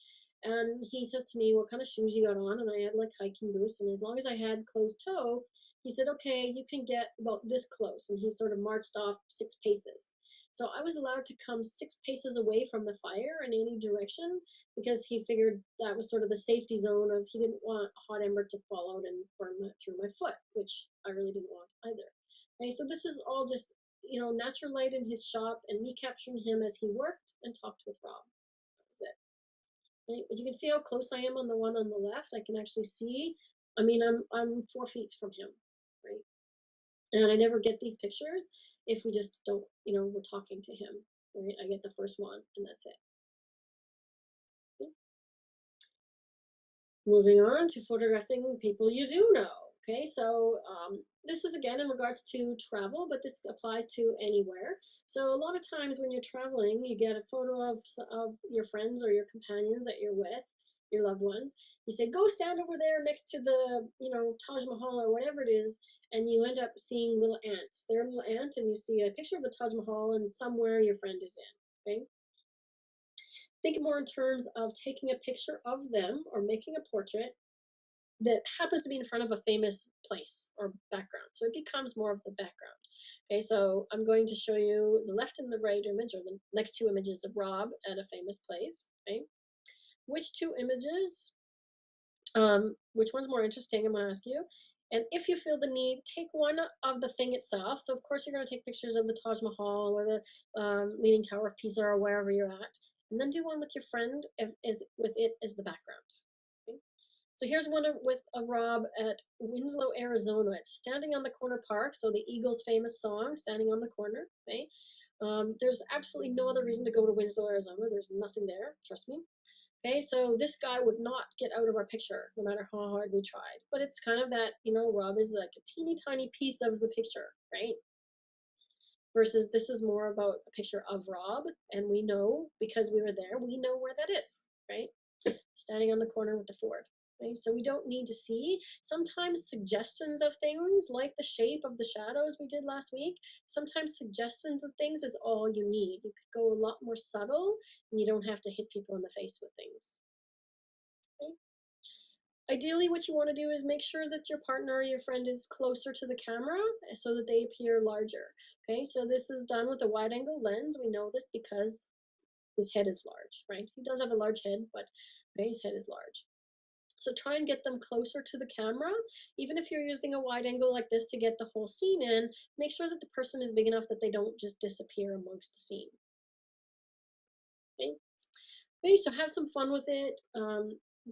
And he says to me, "What kind of shoes you got on?" And I had like hiking boots, and as long as I had closed toe, he said, "Okay, you can get about this close." And he sort of marched off 6 paces. So I was allowed to come 6 paces away from the fire in any direction because he figured that was sort of the safety zone of he didn't want a hot ember to fall out and burn through my foot, which I really didn't want either. Okay, so this is all just natural light in his shop and me capturing him as he worked and talked with Rob. That was it. Right? But you can see how close I am on the one on the left. I can actually see. I mean, I'm 4 feet from him, right? And I never get these pictures if we just don't, we're talking to him, right? I get the first one and that's it. Okay. Moving on to photographing people you do know. Okay, so this is again in regards to travel, but this applies to anywhere. So a lot of times when you're traveling, you get a photo of your friends or your companions that you're with, your loved ones. You say, "Go stand over there next to the, Taj Mahal or whatever it is," and you end up seeing little ants. They're a little ant, and you see a picture of the Taj Mahal, and somewhere your friend is in. Okay. Think more in terms of taking a picture of them or making a portrait that happens to be in front of a famous place or background. So it becomes more of the background. Okay, so I'm going to show you the left and the right image, or the next two images of Rob at a famous place. Okay, which two images, which one's more interesting? I'm going to ask you. And if you feel the need, take one of the thing itself. So of course you're going to take pictures of the Taj Mahal or the Leaning Tower of Pisa or wherever you're at, and then do one with your friend with it as the background. Okay? So here's one with a Rob at Winslow, Arizona. It's Standing on the Corner Park, so the Eagles' famous song, Standing on the Corner. Okay? There's absolutely no other reason to go to Winslow, Arizona. There's nothing there, trust me. Okay, so this guy would not get out of our picture, no matter how hard we tried. But it's kind of that, Rob is like a teeny tiny piece of the picture, right? Versus this is more about a picture of Rob, and we know, because we were there, we know where that is, right? Standing on the corner with the Ford. Right? So we don't need to see. Sometimes suggestions of things, like the shape of the shadows we did last week, sometimes suggestions of things is all you need. You could go a lot more subtle, and you don't have to hit people in the face with things. Ideally, what you want to do is make sure that your partner or your friend is closer to the camera so that they appear larger. Okay, so this is done with a wide angle lens. We know this because his head is large, right? He does have a large head, but okay, his head is large. So try and get them closer to the camera. Even if you're using a wide angle like this to get the whole scene in, make sure that the person is big enough that they don't just disappear amongst the scene. Okay, okay, so have some fun with it.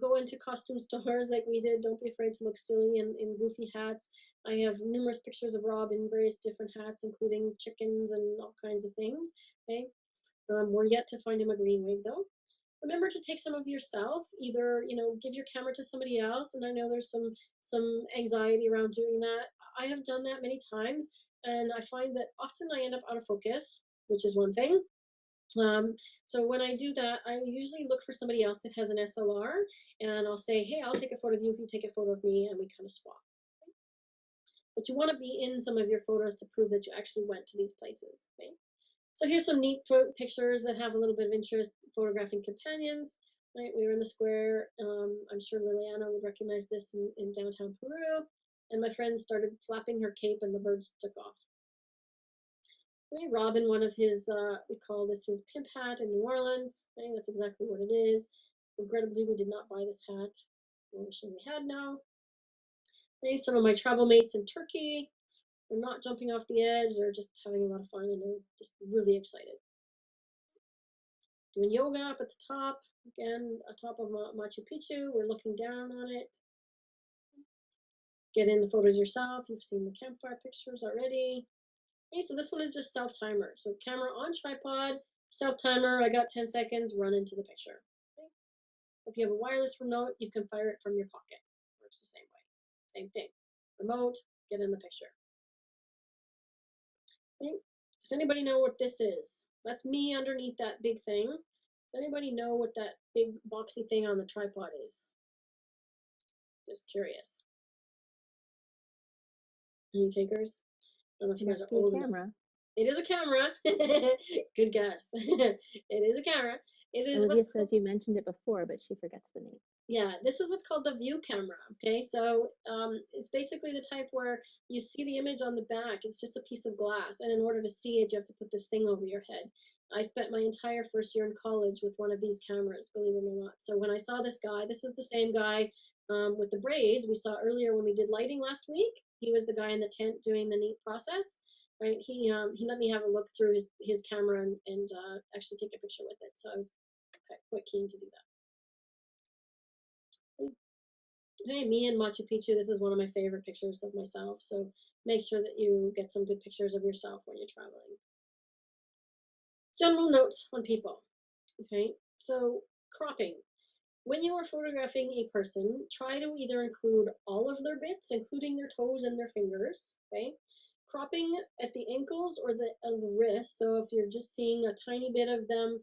Go into costume stores like we did. Don't be afraid to look silly in goofy hats. I have numerous pictures of Rob in various different hats, including chickens and all kinds of things. Okay, we're yet to find him a green wig though. Remember to take some of yourself. Either give your camera to somebody else, and I know there's some anxiety around doing that. I have done that many times, and I find that often I end up out of focus, which is one thing. So when I do that, I usually look for somebody else that has an SLR, and I'll say, hey, I'll take a photo of you if you take a photo of me, and we kind of swap. But you want to be in some of your photos to prove that you actually went to these places. Okay? So here's some neat pictures that have a little bit of interest. Photographing companions. Right, we were in the square. I'm sure Liliana would recognize this in downtown Peru. And my friend started flapping her cape, and the birds took off. Rob in one of his, we call this his pimp hat in New Orleans. Okay, that's exactly what it is. Regrettably, we did not buy this hat. I wish we had now. Okay, some of my travel mates in Turkey. They're not jumping off the edge. They're just having a lot of fun, and they're just really excited. Doing yoga up at the top, again, atop of Machu Picchu. We're looking down on it. Get in the photos yourself. You've seen the campfire pictures already. Okay, so this one is just self-timer. So camera on tripod, self-timer, I got 10 seconds, run into the picture. Okay. If you have a wireless remote, you can fire it from your pocket. Works the same way. Same thing. Remote, get in the picture. Okay. Does anybody know what this is? That's me underneath that big thing. Does anybody know what that big boxy thing on the tripod is? Just curious. Any takers? I don't know if It you guys are must be a old enough. camera. It is a camera. Good guess. It is a camera. It is Olivia what's says you mentioned it before, but she forgets the name. yeah, this is what's called the view camera. Okay, so it's basically the type where you see the image on the back. It's just a piece of glass, and in order to see it, you have to put this thing over your head. I spent my entire first year in college with one of these cameras, believe it or not. So when I saw this guy, this is the same guy with the braids we saw earlier when we did lighting last week. He was the guy in the tent doing the neat process, right? He let me have a look through his camera and actually take a picture with it. So I was quite keen to do that. Hey, me in Machu Picchu, this is one of my favorite pictures of myself. So make sure that you get some good pictures of yourself when you're traveling. General notes on people. Okay, so cropping. When you are photographing a person, try to either include all of their bits, including their toes and their fingers. Okay, cropping at the ankles or the wrists. So if you're just seeing a tiny bit of them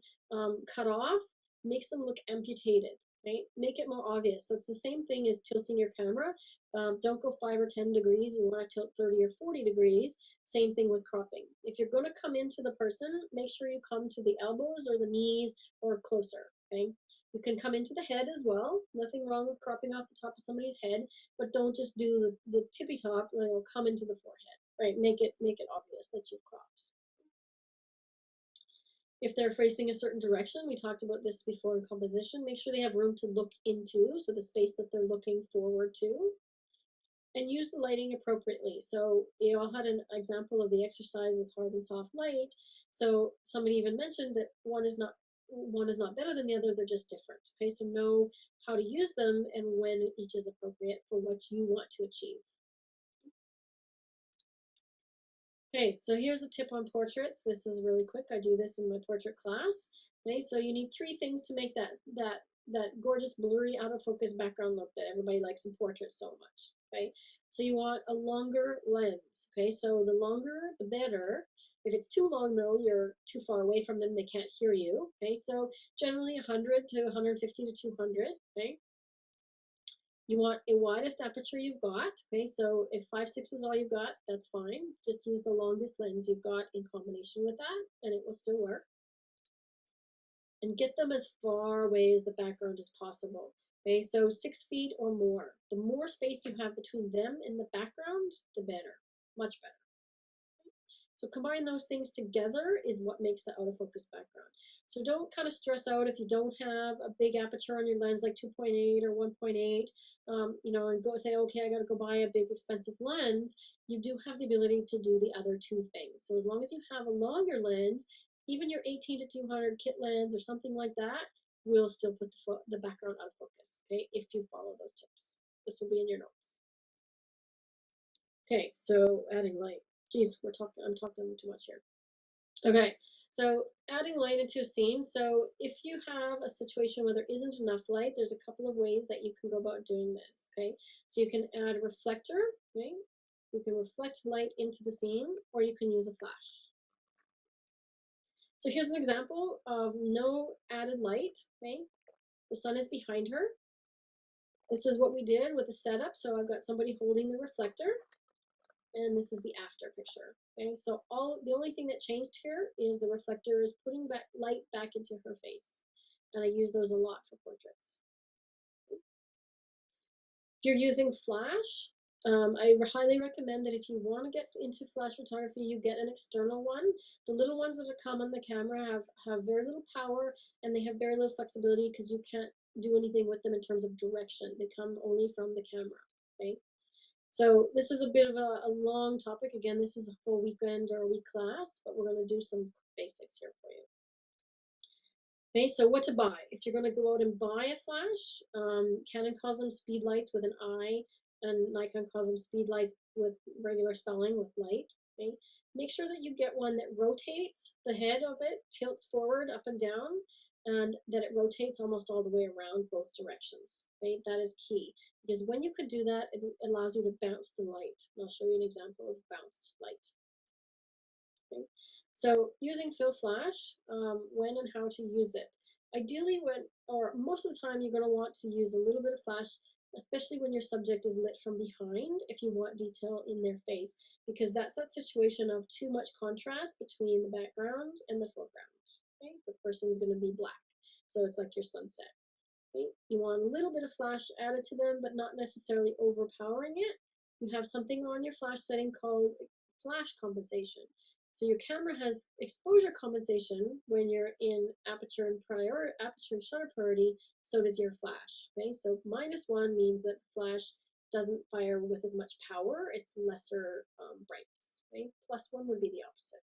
cut off, makes them look amputated. Right? Make it more obvious. So it's the same thing as tilting your camera. Don't go 5 or 10 degrees. You want to tilt 30 or 40 degrees. Same thing with cropping. If you're going to come into the person, make sure you come to the elbows or the knees or closer. Okay. You can come into the head as well. Nothing wrong with cropping off the top of somebody's head, but don't just do the tippy top. Come into the forehead. Right. Make it obvious that you've cropped. If they're facing a certain direction, we talked about this before in composition, make sure they have room to look into, so the space that they're looking forward to, and use the lighting appropriately. So you all had an example of the exercise with hard and soft light. So somebody even mentioned that one is not better than the other, they're just different. Okay, so know how to use them and when each is appropriate for what you want to achieve. Okay, so here's a tip on portraits. This is really quick. I do this in my portrait class. Okay, so you need 3 things to make that gorgeous, blurry, out of focus background look that everybody likes in portraits so much. Okay, so you want a longer lens. Okay, so the longer, the better. If it's too long though, you're too far away from them, they can't hear you. Okay, so generally 100 to 150 to 200. Okay. You want a widest aperture you've got. Okay, so if 5.6 is all you've got, that's fine. Just use the longest lens you've got in combination with that, and it will still work. And get them as far away as the background as possible. Okay, so 6 feet or more. The more space you have between them and the background, the better, much better. So combine those things together is what makes the autofocus background. So don't kind of stress out if you don't have a big aperture on your lens like 2.8 or 1.8, and go say, okay, I got to go buy a big expensive lens. You do have the ability to do the other two things. So as long as you have a longer lens, even your 18 to 200 kit lens or something like that will still put the background out of focus, okay, if you follow those tips. This will be in your notes. Okay, so adding light. Geez, I'm talking too much here. Okay, so adding light into a scene. So if you have a situation where there isn't enough light, there's a couple of ways that you can go about doing this, okay? So you can add a reflector, okay? You can reflect light into the scene, or you can use a flash. So here's an example of no added light, okay? The sun is behind her. This is what we did with the setup. So I've got somebody holding the reflector, and this is the after picture. Okay, so the only thing that changed here is the reflector is putting back light back into her face, and I use those a lot for portraits. If you're using flash, I highly recommend that if you want to get into flash photography, you get an external one. The little ones that come on the camera have very little power, and they have very little flexibility because you can't do anything with them in terms of direction. They come only from the camera. Okay. So this is a bit of a long topic. Again, this is a full weekend or a week class, but we're going to do some basics here for you. Okay, so what to buy? If you're going to go out and buy a flash, Canon calls them speed lights with an I, and Nikon calls them speed lights with regular spelling with light. Okay, make sure that you get one that rotates. The head of it tilts forward, up and down, and that it rotates almost all the way around both directions. Okay, that is key because when you could do that, it allows you to bounce the light. And I'll show you an example of bounced light. Okay. So using fill flash, when and how to use it. Ideally or most of the time, you're going to want to use a little bit of flash, especially when your subject is lit from behind if you want detail in their face, because that's that situation of too much contrast between the background and the foreground. Okay? The person's going to be black, so it's like your sunset. Okay? You want a little bit of flash added to them, but not necessarily overpowering it. You have something on your flash setting called flash compensation. So your camera has exposure compensation when you're in aperture and shutter priority, so does your flash. Okay, so -1 means that the flash doesn't fire with as much power, it's lesser brightness. Okay, +1 would be the opposite.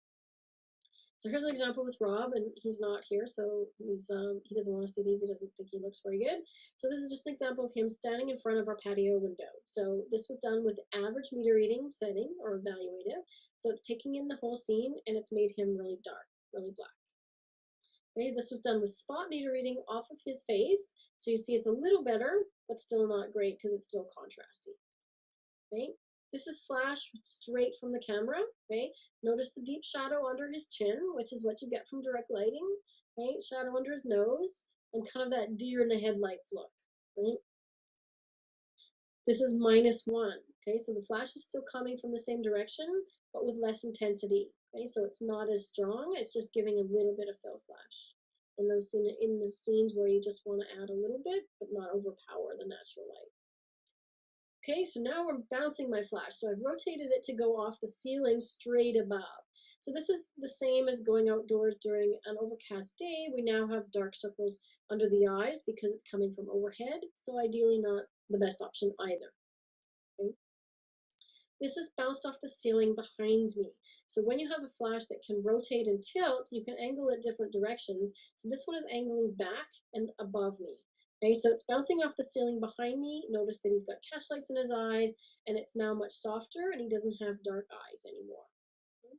So here's an example with Rob, and he's not here, so he doesn't want to see these. He doesn't think he looks very good. So this is just an example of him standing in front of our patio window. So this was done with average meter reading setting or evaluative. So it's taking in the whole scene, and it's made him really dark, really black. Okay, this was done with spot meter reading off of his face. So you see it's a little better, but still not great because it's still contrasty. Okay, this is flash straight from the camera. Okay, notice the deep shadow under his chin, which is what you get from direct lighting. Okay, shadow under his nose, and kind of that deer in the headlights look. Right, this is -1. Okay, so the flash is still coming from the same direction, but with less intensity. Okay, so it's not as strong. It's just giving a little bit of fill flash in the scenes where you just want to add a little bit, but not overpower the natural light. Okay, so now we're bouncing my flash. So I've rotated it to go off the ceiling straight above. So this is the same as going outdoors during an overcast day. We now have dark circles under the eyes because it's coming from overhead. So ideally not the best option either. Okay. This is bounced off the ceiling behind me. So when you have a flash that can rotate and tilt, you can angle it different directions. So this one is angling back and above me. Okay, so it's bouncing off the ceiling behind me. Notice that he's got catch lights in his eyes, and it's now much softer, and he doesn't have dark eyes anymore. Okay.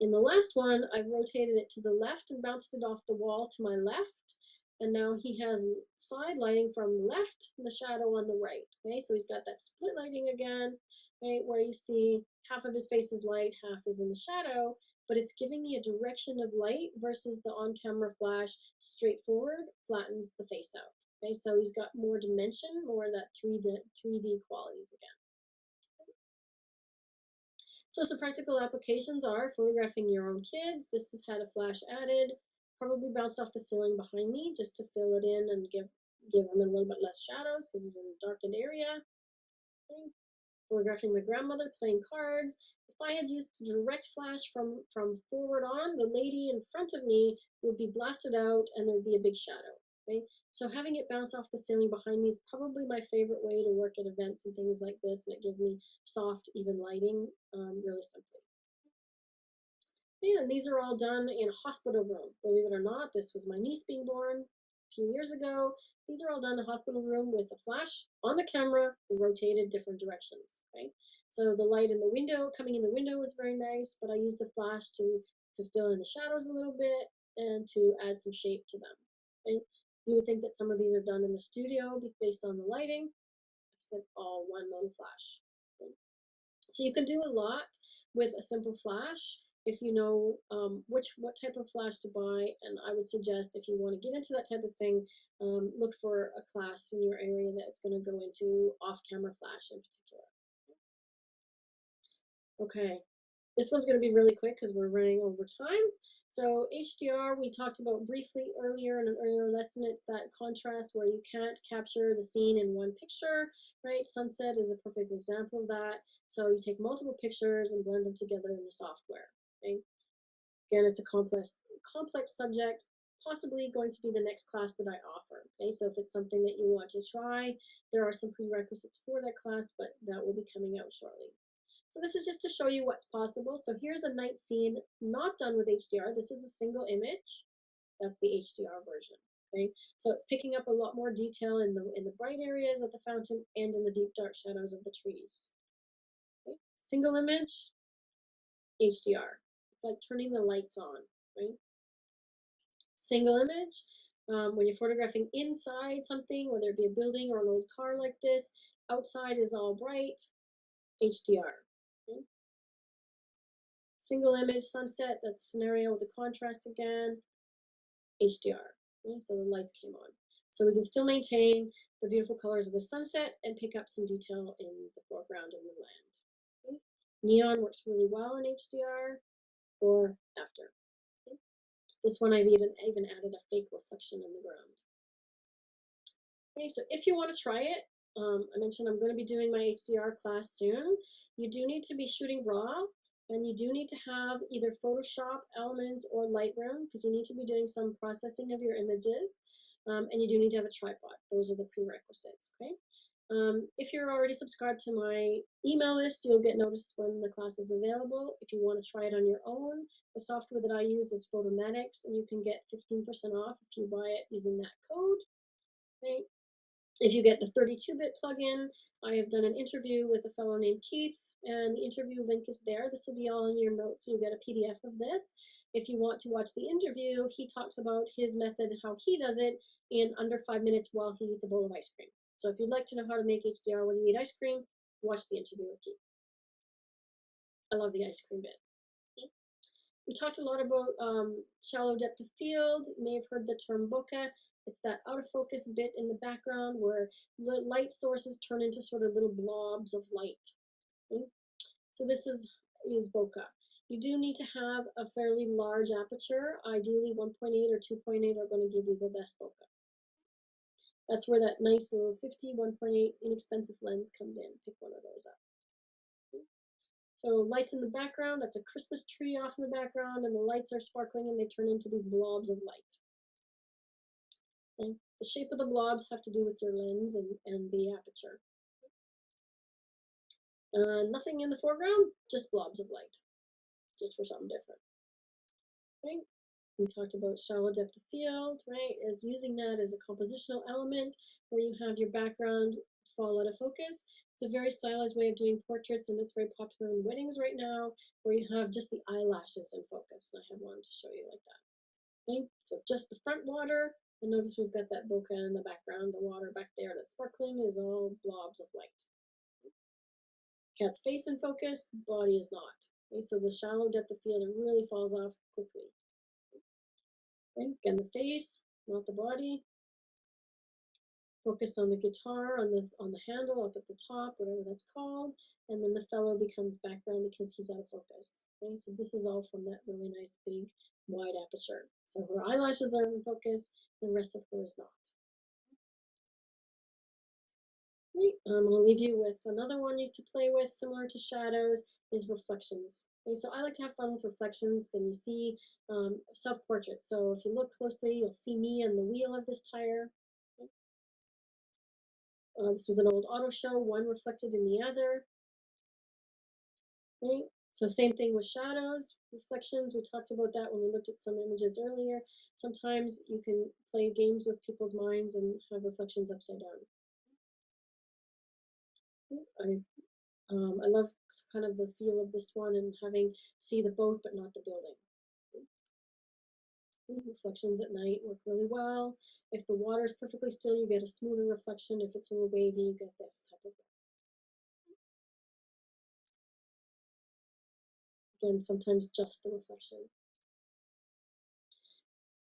In the last one, I rotated it to the left and bounced it off the wall to my left, and now he has side lighting from the left and the shadow on the right. Okay, so he's got that split lighting again, right, where you see half of his face is light, half is in the shadow, but it's giving me a direction of light versus the on-camera flash straightforward flattens the face out. Okay, so he's got more dimension, more of that 3D qualities again. So some practical applications are photographing your own kids. This has had a flash added, probably bounced off the ceiling behind me just to fill it in and give give him a little bit less shadows because he's in a darkened area. Okay. Photographing my grandmother playing cards. If I had used direct flash from forward on, the lady in front of me would be blasted out and there'd be a big shadow. Okay, so having it bounce off the ceiling behind me is probably my favorite way to work at events and things like this, and it gives me soft, even lighting really simply. Yeah, and these are all done in a hospital room. Believe it or not, this was my niece being born a few years ago. These are all done in a hospital room with a flash on the camera, rotated different directions. Okay, so the light in the window, coming in the window, was very nice, but I used a flash to fill in the shadows a little bit and to add some shape to them. Okay, you would think that some of these are done in the studio based on the lighting. I said all one little flash. Okay. So you can do a lot with a simple flash if you know what type of flash to buy. And I would suggest if you want to get into that type of thing, look for a class in your area that's going to go into off-camera flash in particular. Okay, this one's going to be really quick because we're running over time. So HDR, we talked about briefly earlier in an earlier lesson. It's that contrast where you can't capture the scene in one picture, right? Sunset is a perfect example of that. So you take multiple pictures and blend them together in the software, okay? Again, it's a complex subject, possibly going to be the next class that I offer, okay? So if it's something that you want to try, there are some prerequisites for that class, but that will be coming out shortly. So this is just to show you what's possible. So here's a night scene not done with HDR. This is a single image. That's the HDR version. Okay, so it's picking up a lot more detail in the bright areas of the fountain and in the deep dark shadows of the trees. Okay, single image, HDR. It's like turning the lights on. Right? Single image. When you're photographing inside something, whether it be a building or an old car like this, outside is all bright, HDR. Okay? Single image sunset, that scenario with the contrast again, HDR. Okay, so the lights came on. So we can still maintain the beautiful colors of the sunset and pick up some detail in the foreground and the land. Okay. Neon works really well in HDR or after. Okay. This one I've even added a fake reflection in the ground. Okay, so if you want to try it, I mentioned I'm going to be doing my HDR class soon. You do need to be shooting raw, and you do need to have either Photoshop, Elements, or Lightroom, because you need to be doing some processing of your images, and you do need to have a tripod. Those are the prerequisites, okay? If you're already subscribed to my email list, you'll get notice when the class is available. If you want to try it on your own, the software that I use is Photomatics, and you can get 15% off if you buy it using that code. Okay? If you get the 32-bit plugin, I have done an interview with a fellow named Keith, and the interview link is there. This will be all in your notes. You'll get a PDF of this. If you want to watch the interview, he talks about his method, how he does it in under 5 minutes while he eats a bowl of ice cream. So if you'd like to know how to make HDR when you eat ice cream, watch the interview with Keith. I love the ice cream bit. Okay. We talked a lot about shallow depth of field. You may have heard the term bokeh. It's that out of focus bit in the background where the light sources turn into sort of little blobs of light. Okay? So this is bokeh. You do need to have a fairly large aperture. Ideally 1.8 or 2.8 are going to give you the best bokeh. That's where that nice little 50 1.8 inexpensive lens comes in. Pick one of those up. Okay? So lights in the background, that's a Christmas tree off in the background, and the lights are sparkling and they turn into these blobs of light. Okay? The shape of the blobs have to do with your lens and the aperture. Nothing in the foreground, just blobs of light, just for something different. Okay? We talked about shallow depth of field, right? As using that as a compositional element where you have your background fall out of focus. It's a very stylized way of doing portraits, and it's very popular in weddings right now, where you have just the eyelashes in focus. And I have one to show you like that. Okay, so just the front water, and notice we've got that bokeh in the background. The water back there that's sparkling is all blobs of light. Cat's face in focus, body is not. Okay, so the shallow depth of field, it really falls off quickly. Okay, again, the face, not the body. Focused on the guitar, on the handle up at the top, whatever that's called, and then the fellow becomes background because he's out of focus. Okay, so this is all from that really nice big wide aperture. So her eyelashes are in focus, the rest of her is not. Right. I'm going to leave you with another one you to play with, similar to shadows, is reflections. Okay, so I like to have fun with reflections. Then you see self-portrait. So if you look closely, you'll see me on the wheel of this tire. Okay. This was an old auto show, one reflected in the other. Right. So same thing with shadows, reflections. We talked about that when we looked at some images earlier. Sometimes you can play games with people's minds and have reflections upside down. I love kind of the feel of this one and having see the boat but not the building. Reflections at night work really well. If the water is perfectly still, you get a smoother reflection. If it's a little wavy, you get this type of again, sometimes just the reflection.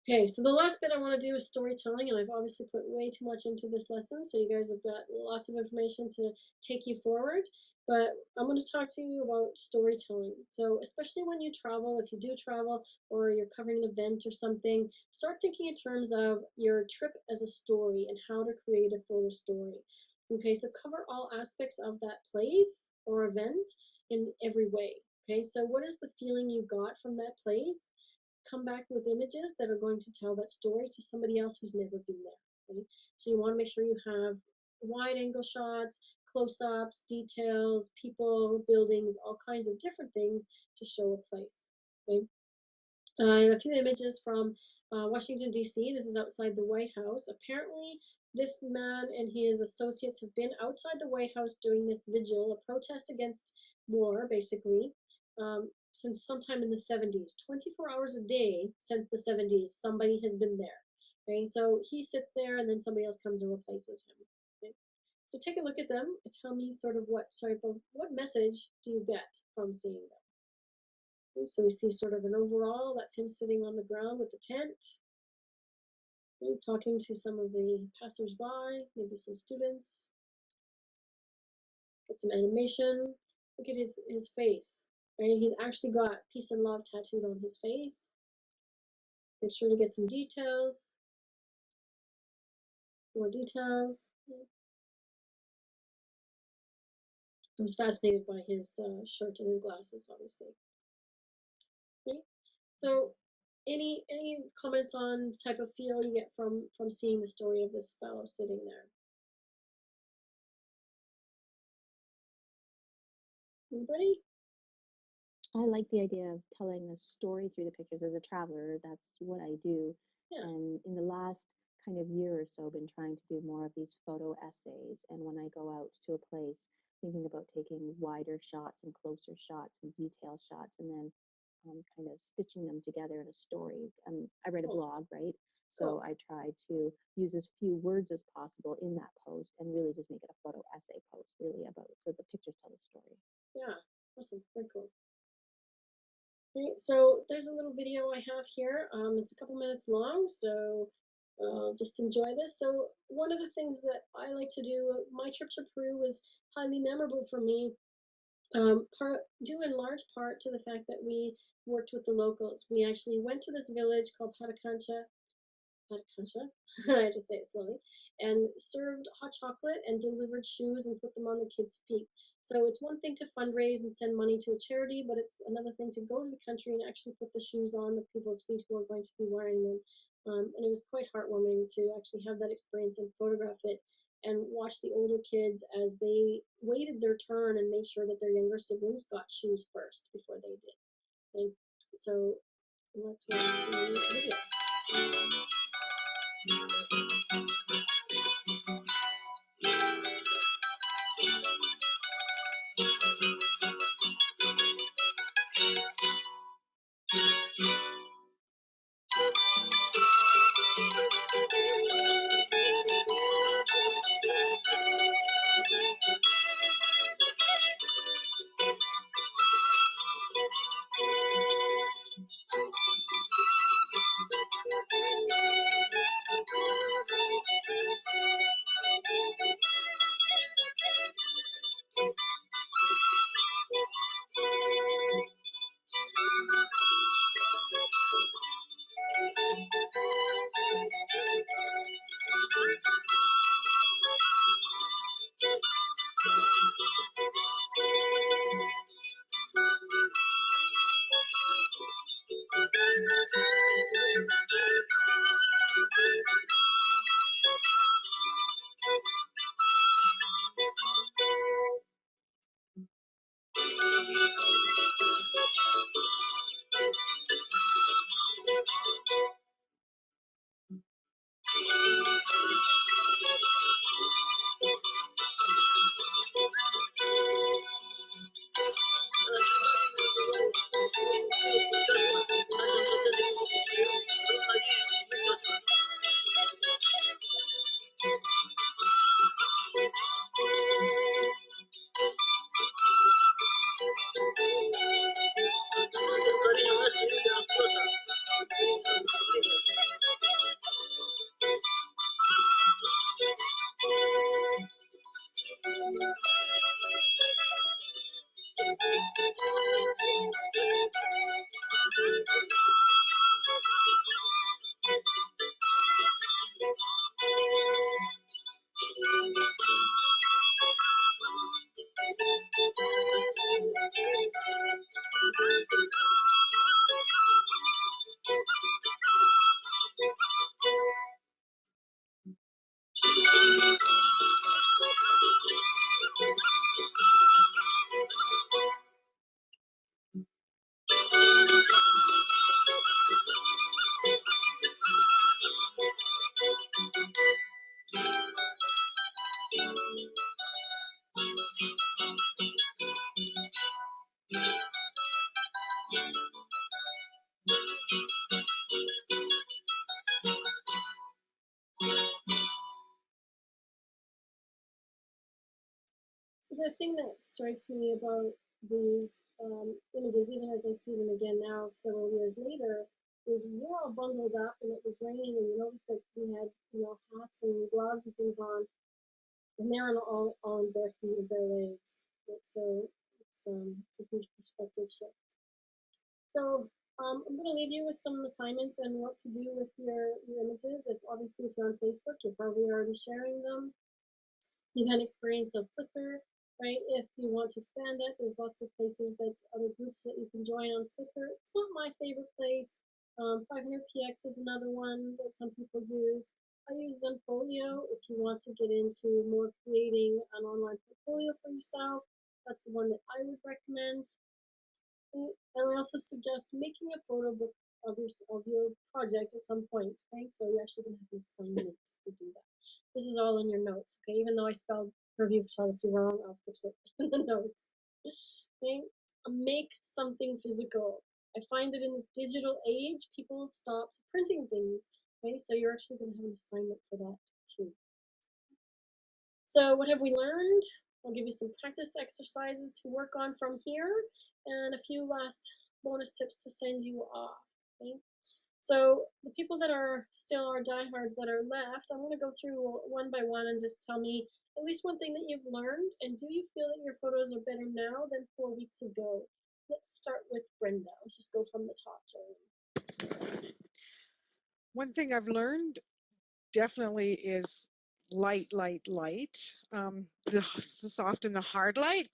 Okay, so the last bit I want to do is storytelling, and I've obviously put way too much into this lesson, so you guys have got lots of information to take you forward. But I'm going to talk to you about storytelling. So, especially when you travel, if you do travel or you're covering an event or something, start thinking in terms of your trip as a story and how to create a photo story. Okay, so cover all aspects of that place or event in every way. Okay, so what is the feeling you got from that place? Come back with images that are going to tell that story to somebody else who's never been there. Okay? So you want to make sure you have wide angle shots, close-ups, details, people, buildings, all kinds of different things to show a place. Okay? And a few images from Washington, D.C. This is outside the White House. Apparently, this man and his associates have been outside the White House doing this vigil, a protest against war, basically, since sometime in the 70s. 24 hours a day since the 70s, somebody has been there. Okay, so he sits there and then somebody else comes and replaces him. Okay? So take a look at them and tell me sort of what message do you get from seeing them? Okay, so we see sort of an overall, that's him sitting on the ground with the tent, okay, talking to some of the passersby, maybe some students. Get some animation. Look at his face. Right? He's actually got peace and love tattooed on his face. Make sure to get some details. More details. I was fascinated by his shirt and his glasses, obviously. Okay. So, any comments on type of feel you get from seeing the story of this fellow sitting there? Anybody? I like the idea of telling a story through the pictures as a traveler. That's what I do. Yeah. And in the last kind of year or so, been trying to do more of these photo essays. And when I go out to a place, thinking about taking wider shots and closer shots and detail shots, and then kind of stitching them together in a story. I write a Cool. blog, right? Cool. So I try to use as few words as possible in that post and really just make it a photo essay post, really about so the pictures tell the story. Yeah. Awesome. Very cool. Okay, so there's a little video I have here. It's a couple minutes long, so just enjoy this. So one of the things that I like to do, my trip to Peru was highly memorable for me, due in large part to the fact that we worked with the locals. We actually went to this village called Patacancha, I had to say it slowly, and served hot chocolate and delivered shoes and put them on the kids' feet. So it's one thing to fundraise and send money to a charity, but it's another thing to go to the country and actually put the shoes on the people's feet who are going to be wearing them. And it was quite heartwarming to actually have that experience and photograph it and watch the older kids as they waited their turn and made sure that their younger siblings got shoes first before they did. Okay? So let's watch the video. So the thing that strikes me about these images, even as I see them again now, several years later, is we're all bundled up and it was raining, and you notice that we had, hats and gloves and things on, and they're all on bare feet and bare legs. So it's a huge perspective shift. So I'm going to leave you with some assignments and what to do with your images. Obviously, if you're on Facebook, you're probably already sharing them. You've had experience of Flickr, right? If you want to expand it, there's lots of places that other groups that you can join on Flickr. It's not my favorite place. 500px is another one that some people use. I use Zenfolio if you want to get into more creating an online portfolio for yourself. That's the one that I would recommend. And I also suggest making a photo book of your project at some point, okay? So you're actually going to have an assignment to do that. This is all in your notes, okay? Even though I spelled review photography wrong, I'll fix it in the notes. Okay? Make something physical. I find that in this digital age, people stopped printing things. Okay, so you're actually going to have an assignment for that too. So what have we learned? I'll give you some practice exercises to work on from here and a few last bonus tips to send you off. Okay? So the people that are still our diehards that are left, I'm going to go through one by one and just tell me at least one thing that you've learned, and do you feel that your photos are better now than 4 weeks ago? Let's start with Brenda. Let's just go from the top to One thing I've learned definitely is light, light, light. The soft and the hard light.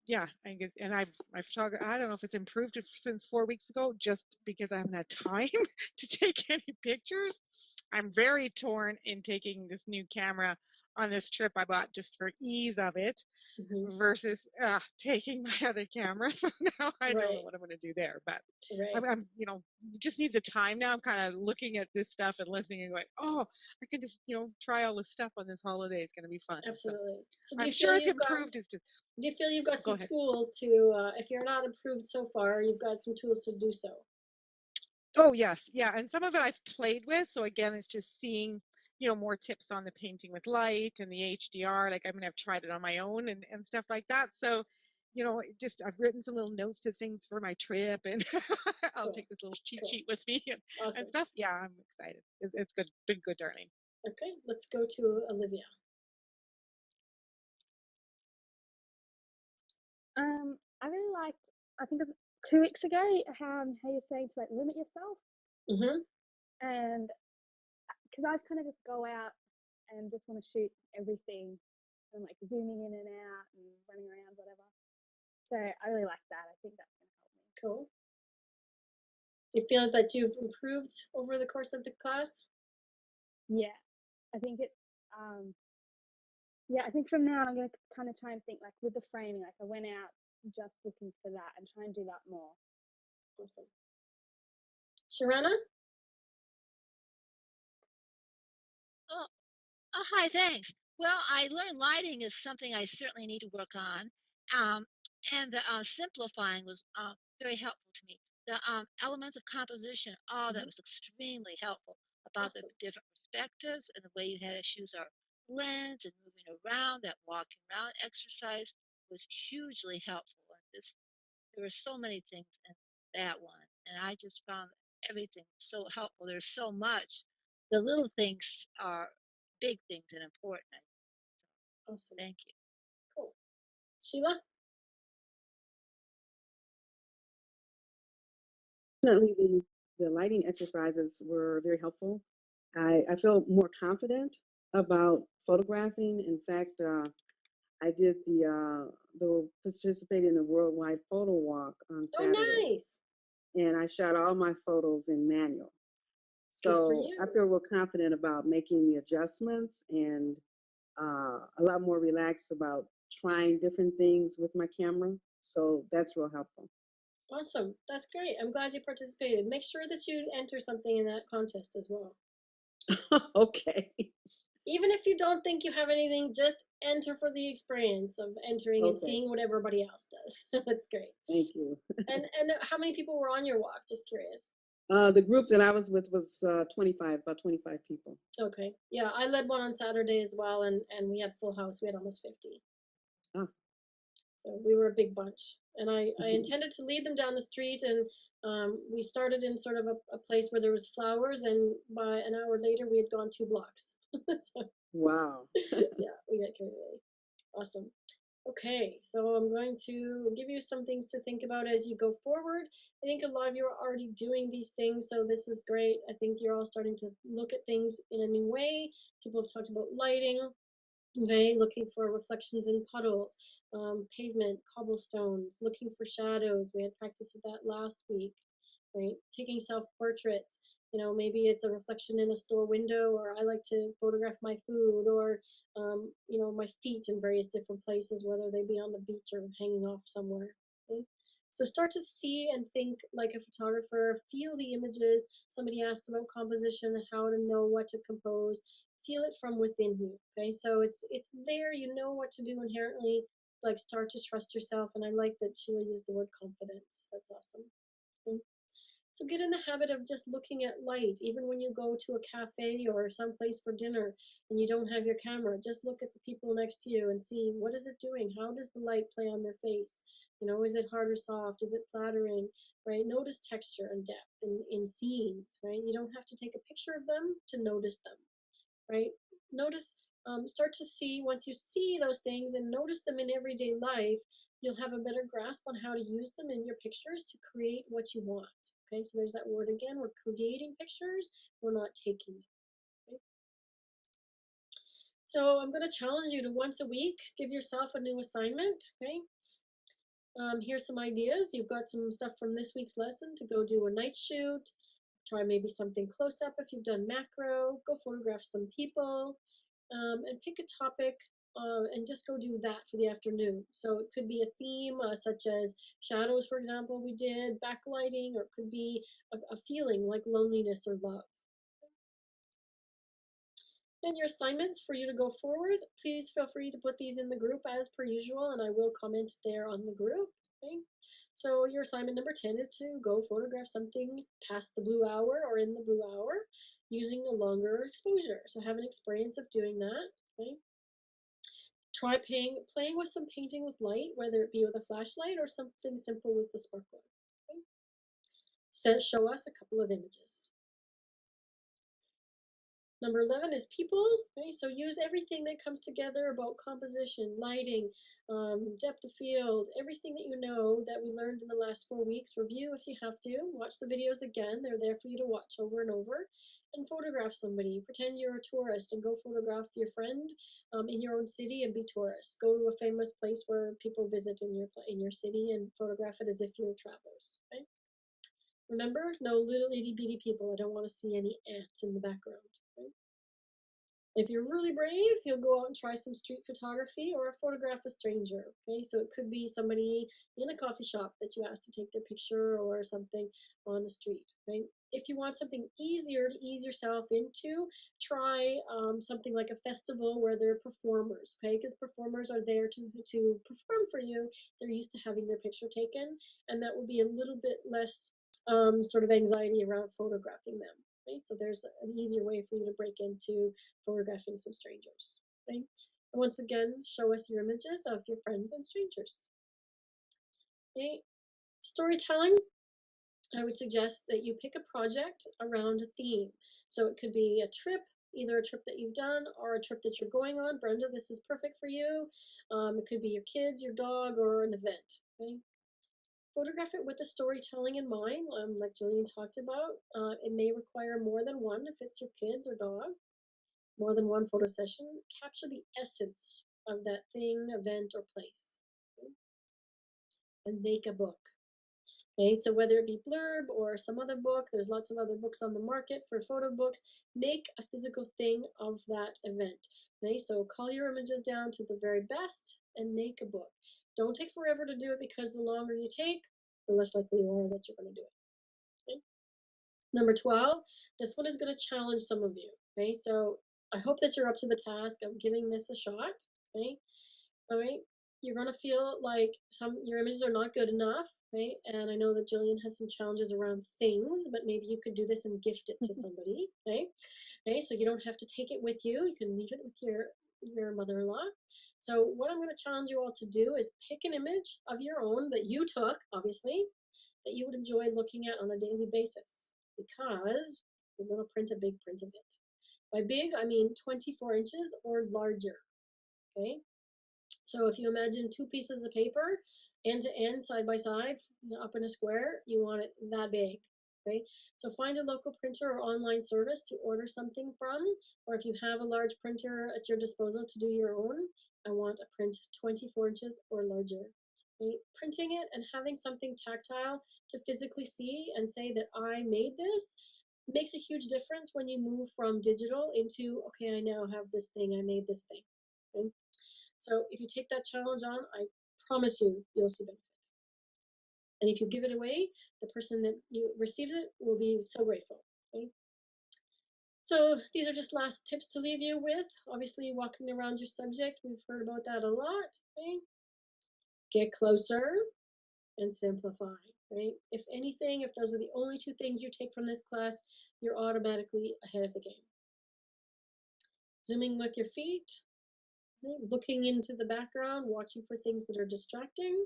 Yeah, I guess, and my photography. I don't know if it's improved since 4 weeks ago, just because I haven't had time to take any pictures. I'm very torn in taking this new camera on this trip I bought just for ease of it versus taking my other camera. So now I don't know what I'm going to do there, but I'm just need the time now. I'm kind of looking at this stuff and listening and going, oh, I can just try all this stuff on this holiday. It's going to be fun. Absolutely. So I'm sure it's improved. It's just. Do you feel you've got some tools to, if you're not improved so far, you've got some tools to do so? Oh, yes. Yeah. And some of it I've played with. So again, it's just seeing, more tips on the painting with light and the HDR. Like, I mean, I've tried it on my own and stuff like that. So, just I've written some little notes to things for my trip, and I'll take this little cheat sheet with me and stuff. Yeah, I'm excited. It's good. Been good, darling. Okay, let's go to Olivia. I really liked, I think it was 2 weeks ago, how you're saying to like limit yourself. And because I kind of just go out and just want to shoot everything and like zooming in and out and running around, whatever. So I really like that. I think that's going to help me. Cool. Do you feel that you've improved over the course of the class? Yeah, I think it. Yeah, I think from now on I'm going to kind of try and think like with the framing. Like I went out just looking for that and try and do that more. Awesome. Sharana? Oh, hi, thanks. Well, I learned lighting is something I certainly need to work on. Um, and the simplifying was very helpful to me. The elements of composition, oh, that Mhm. was extremely helpful about the Awesome. different perspectives and the way you had to choose our lens and moving around. That walking around exercise was hugely helpful. And there were so many things in that one, and I just found everything so helpful. There's so much. The little things are big things and important. Awesome. Thank you. Cool. Sheila? Definitely the lighting exercises were very helpful. I feel more confident about photographing. In fact, I did the participated in the worldwide photo walk on Oh, Saturday, nice. and I shot all my photos in manual. Good for So I you. feel real confident about making the adjustments and a lot more relaxed about trying different things with my camera. So that's real helpful. Awesome. That's great. I'm glad you participated. Make sure that you enter something in that contest as well. Okay. Even if you don't think you have anything, just enter for the experience of entering and Okay. seeing what everybody else does. That's great. Thank you. And how many people were on your walk? Just curious. The group that I was with was 25, about 25 people. Okay. Yeah, I led one on Saturday as well, and we had full house. We had almost 50. Ah, So we were a big bunch. And I intended to lead them down the street, and we started in sort of a place where there was flowers, and by an hour later, we had gone 2 blocks. So wow. yeah, we got carried away. Awesome. Okay, so I'm going to give you some things to think about as you go forward. I think a lot of you are already doing these things, so this is great. I think you're all starting to look at things in a new way. People have talked about lighting, okay, looking for reflections in puddles, pavement, cobblestones, looking for shadows. We had practice of that last week, right? Taking self portraits. Maybe it's a reflection in a store window, or I like to photograph my food, or my feet in various different places, whether they be on the beach or hanging off somewhere. Okay? So start to see and think like a photographer, feel the images. Somebody asked about composition, how to know what to compose. Feel it from within you. Okay, so it's there. You know what to do inherently. Like start to trust yourself, and I like that Sheila used the word confidence. That's awesome. Okay? So get in the habit of just looking at light, even when you go to a cafe or someplace for dinner and you don't have your camera. Just look at the people next to you and see what is it doing? How does the light play on their face? Is it hard or soft? Is it flattering? Right? Notice texture and depth in scenes. Right? You don't have to take a picture of them to notice them. Right? Notice, start to see, once you see those things and notice them in everyday life, you'll have a better grasp on how to use them in your pictures to create what you want. Okay, so there's that word again. We're creating pictures, we're not taking them. Okay? So I'm going to challenge you to once a week give yourself a new assignment. Okay, here's some ideas. You've got some stuff from this week's lesson to go do a night shoot. Try maybe something close up if you've done macro. Go photograph some people, and pick a topic, and just go do that for the afternoon. So it could be a theme, such as shadows, for example, we did backlighting, or it could be a feeling like loneliness or love. And your assignments for you to go forward, please feel free to put these in the group as per usual, and I will comment there on the group. Okay. So your assignment number 10 is to go photograph something past the blue hour or in the blue hour using a longer exposure. So have an experience of doing that. Okay. Try playing with some painting with light, whether it be with a flashlight or something simple with the sparkler. Okay. Show us a couple of images. Number 11 is people. Okay, so use everything that comes together about composition, lighting, depth of field, everything that you know that we learned in the last 4 weeks. Review if you have to. Watch the videos again. They're there for you to watch over and over. And photograph somebody. Pretend you're a tourist and go photograph your friend in your own city and be tourists. Go to a famous place where people visit in your city and photograph it as if you're travelers. Okay? Remember, no little itty bitty people. I don't want to see any ants in the background. Okay? If you're really brave, you'll go out and try some street photography or photograph a stranger. Okay, so it could be somebody in a coffee shop that you ask to take their picture or something on the street. Okay, if you want something easier to ease yourself into, try something like a festival where there are performers. Okay, because performers are there to perform for you. They're used to having their picture taken, and that will be a little bit less sort of anxiety around photographing them. Okay, so there's an easier way for you to break into photographing some strangers. Okay? And once again, show us your images of your friends and strangers. Okay? Storytelling, I would suggest that you pick a project around a theme. So it could be a trip, either a trip that you've done or a trip that you're going on. Brenda, this is perfect for you. It could be your kids, your dog, or an event. Okay? Photograph it with the storytelling in mind, like Jillian talked about. It may require more than one if it's your kids or dog, more than one photo session. Capture the essence of that thing, event, or place, okay? And make a book. Okay, so whether it be blurb or some other book, there's lots of other books on the market for photo books. Make a physical thing of that event. Okay, so call your images down to the very best and make a book. Don't take forever to do it, because the longer you take, the less likely you are that you're going to do it. Okay? Number 12, this one is going to challenge some of you. Okay, so I hope that you're up to the task of giving this a shot. Okay, all right. You're going to feel like your images are not good enough. Okay, and I know that Jillian has some challenges around things, but maybe you could do this and gift it to somebody. Okay, okay, so you don't have to take it with you. You can leave it with your mother-in-law. So what I'm going to challenge you all to do is pick an image of your own that you took, obviously, that you would enjoy looking at on a daily basis, because we're going to print a big print of it. By big, I mean 24 inches or larger. Okay, so if you imagine two pieces of paper, end to end, side by side, up in a square, you want it that big. Okay, so find a local printer or online service to order something from, or if you have a large printer at your disposal to do your own, I want a print 24 inches or larger. Okay? Printing it and having something tactile to physically see and say that I made this makes a huge difference when you move from digital into, okay, I now have this thing, I made this thing. Okay? So if you take that challenge on, I promise you'll see benefit. And if you give it away, the person that you receives it will be so grateful. Okay? So these are just last tips to leave you with. Obviously, walking around your subject, we've heard about that a lot. Okay? Get closer and simplify. Right? If anything, if those are the only two things you take from this class, you're automatically ahead of the game. Zooming with your feet, right? Looking into the background, watching for things that are distracting,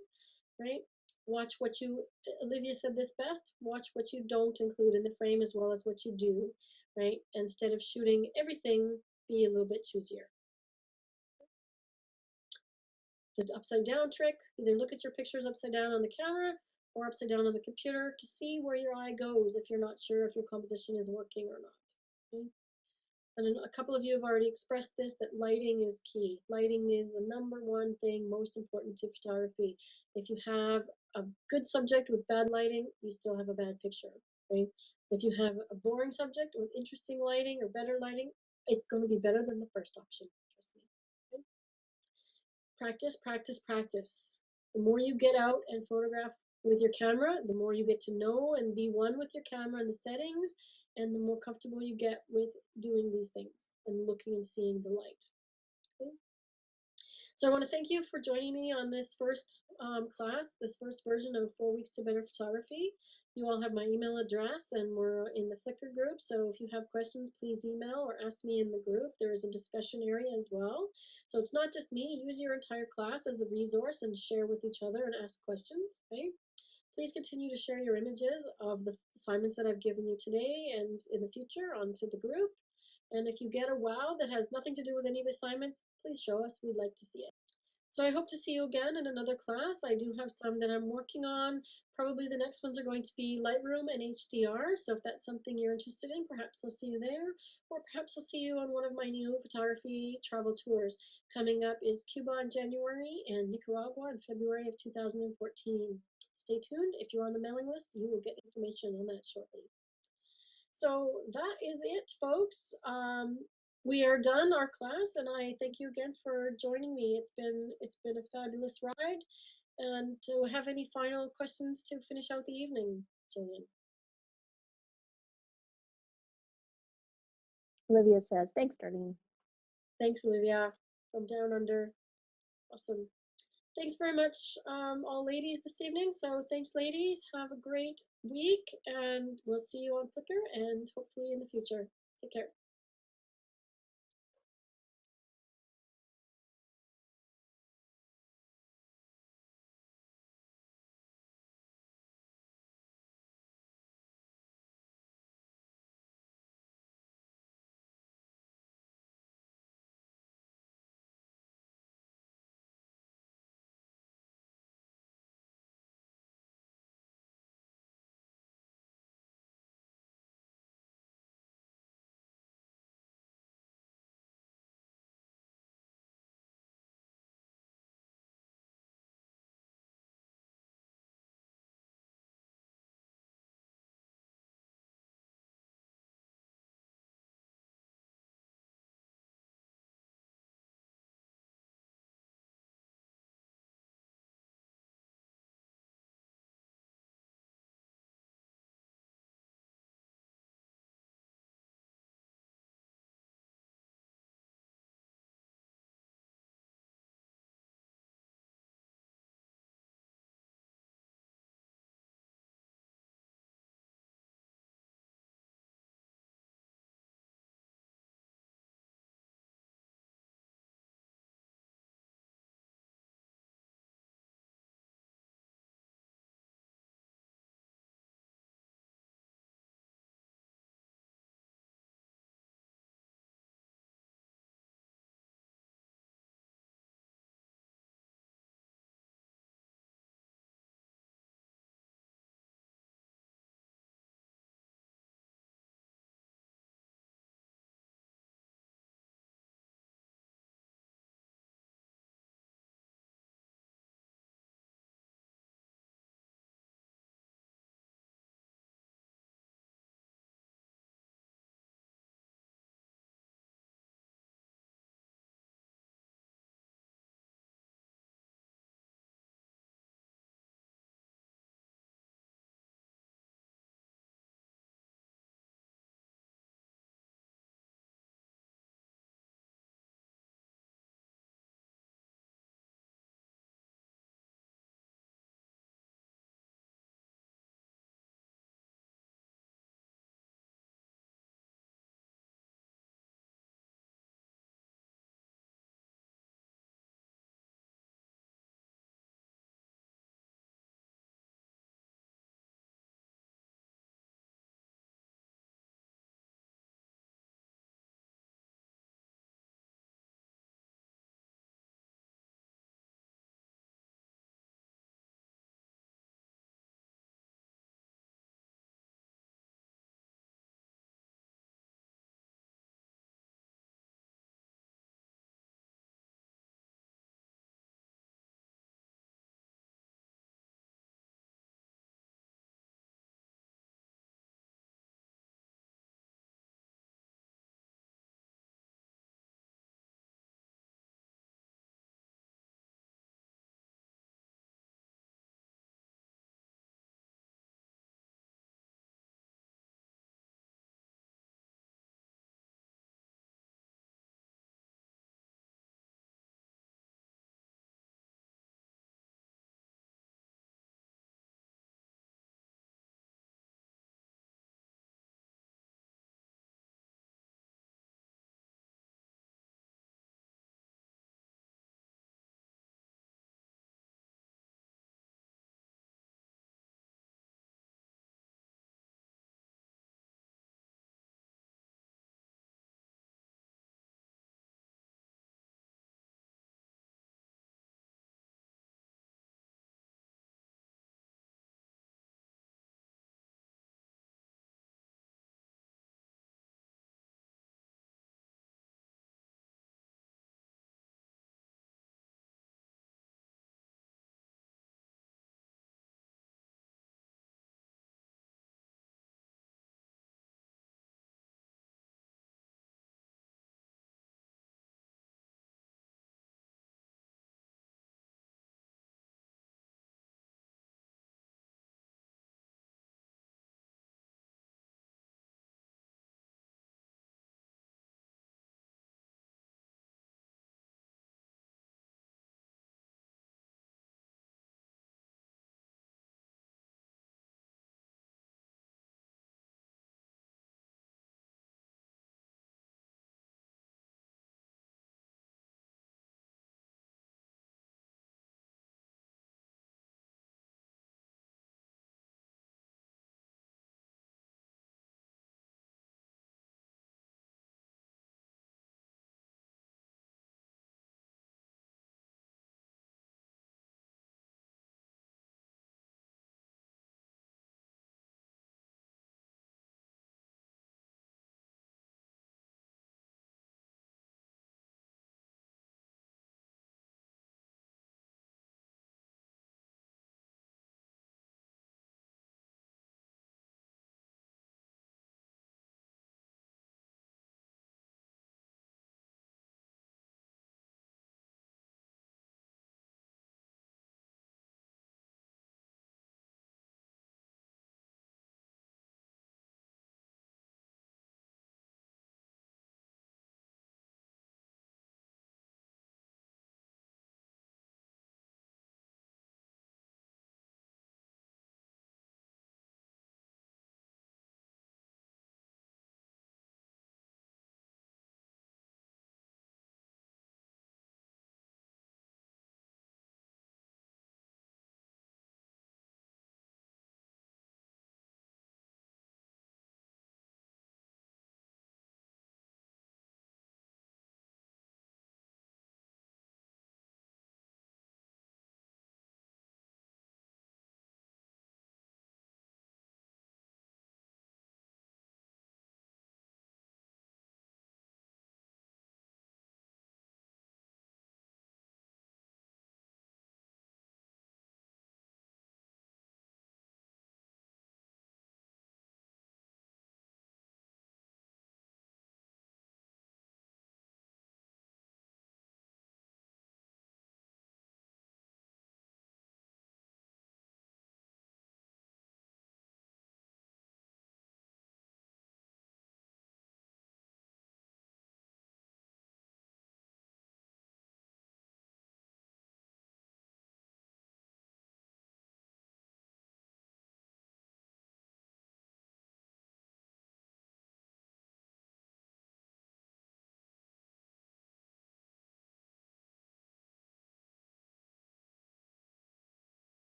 right? Watch what you, Olivia said this best, watch what you don't include in the frame as well as what you do, right? Instead of shooting everything, be a little bit choosier. The upside down trick, either look at your pictures upside down on the camera or upside down on the computer to see where your eye goes if you're not sure if your composition is working or not. Okay? And a couple of you have already expressed this, that lighting is key. Lighting is the number one thing most important to photography. If you have a good subject with bad lighting, you still have a bad picture, right? If you have a boring subject with interesting lighting or better lighting, it's going to be better than the first option, trust me. Okay? Practice, practice, practice. The more you get out and photograph with your camera, the more you get to know and be one with your camera and the settings, and the more comfortable you get with doing these things and looking and seeing the light. Okay? So I want to thank you for joining me on this first class, this first version of 4 Weeks to Better Photography. You all have my email address, and we're in the Flickr group, so if you have questions, please email or ask me in the group. There is a discussion area as well. So it's not just me. Use your entire class as a resource and share with each other and ask questions. Okay? Please continue to share your images of the assignments that I've given you today and in the future onto the group. And if you get a wow that has nothing to do with any of the assignments, please show us. We'd like to see it. So I hope to see you again in another class. I do have some that I'm working on. Probably the next ones are going to be Lightroom and HDR. So if that's something you're interested in, perhaps I'll see you there. Or perhaps I'll see you on one of my new photography travel tours. Coming up is Cuba in January and Nicaragua in February of 2014. Stay tuned. If you're on the mailing list, you will get information on that shortly. So that is it, folks. we are done our class, and I thank you again for joining me. It's been a fabulous ride. And do you have any final questions to finish out the evening, Jillian? Olivia says, thanks, Darlene. Thanks, Olivia, from down under. Awesome. Thanks very much, all ladies this evening. So thanks, ladies. Have a great week, and we'll see you on Flickr and hopefully in the future. Take care.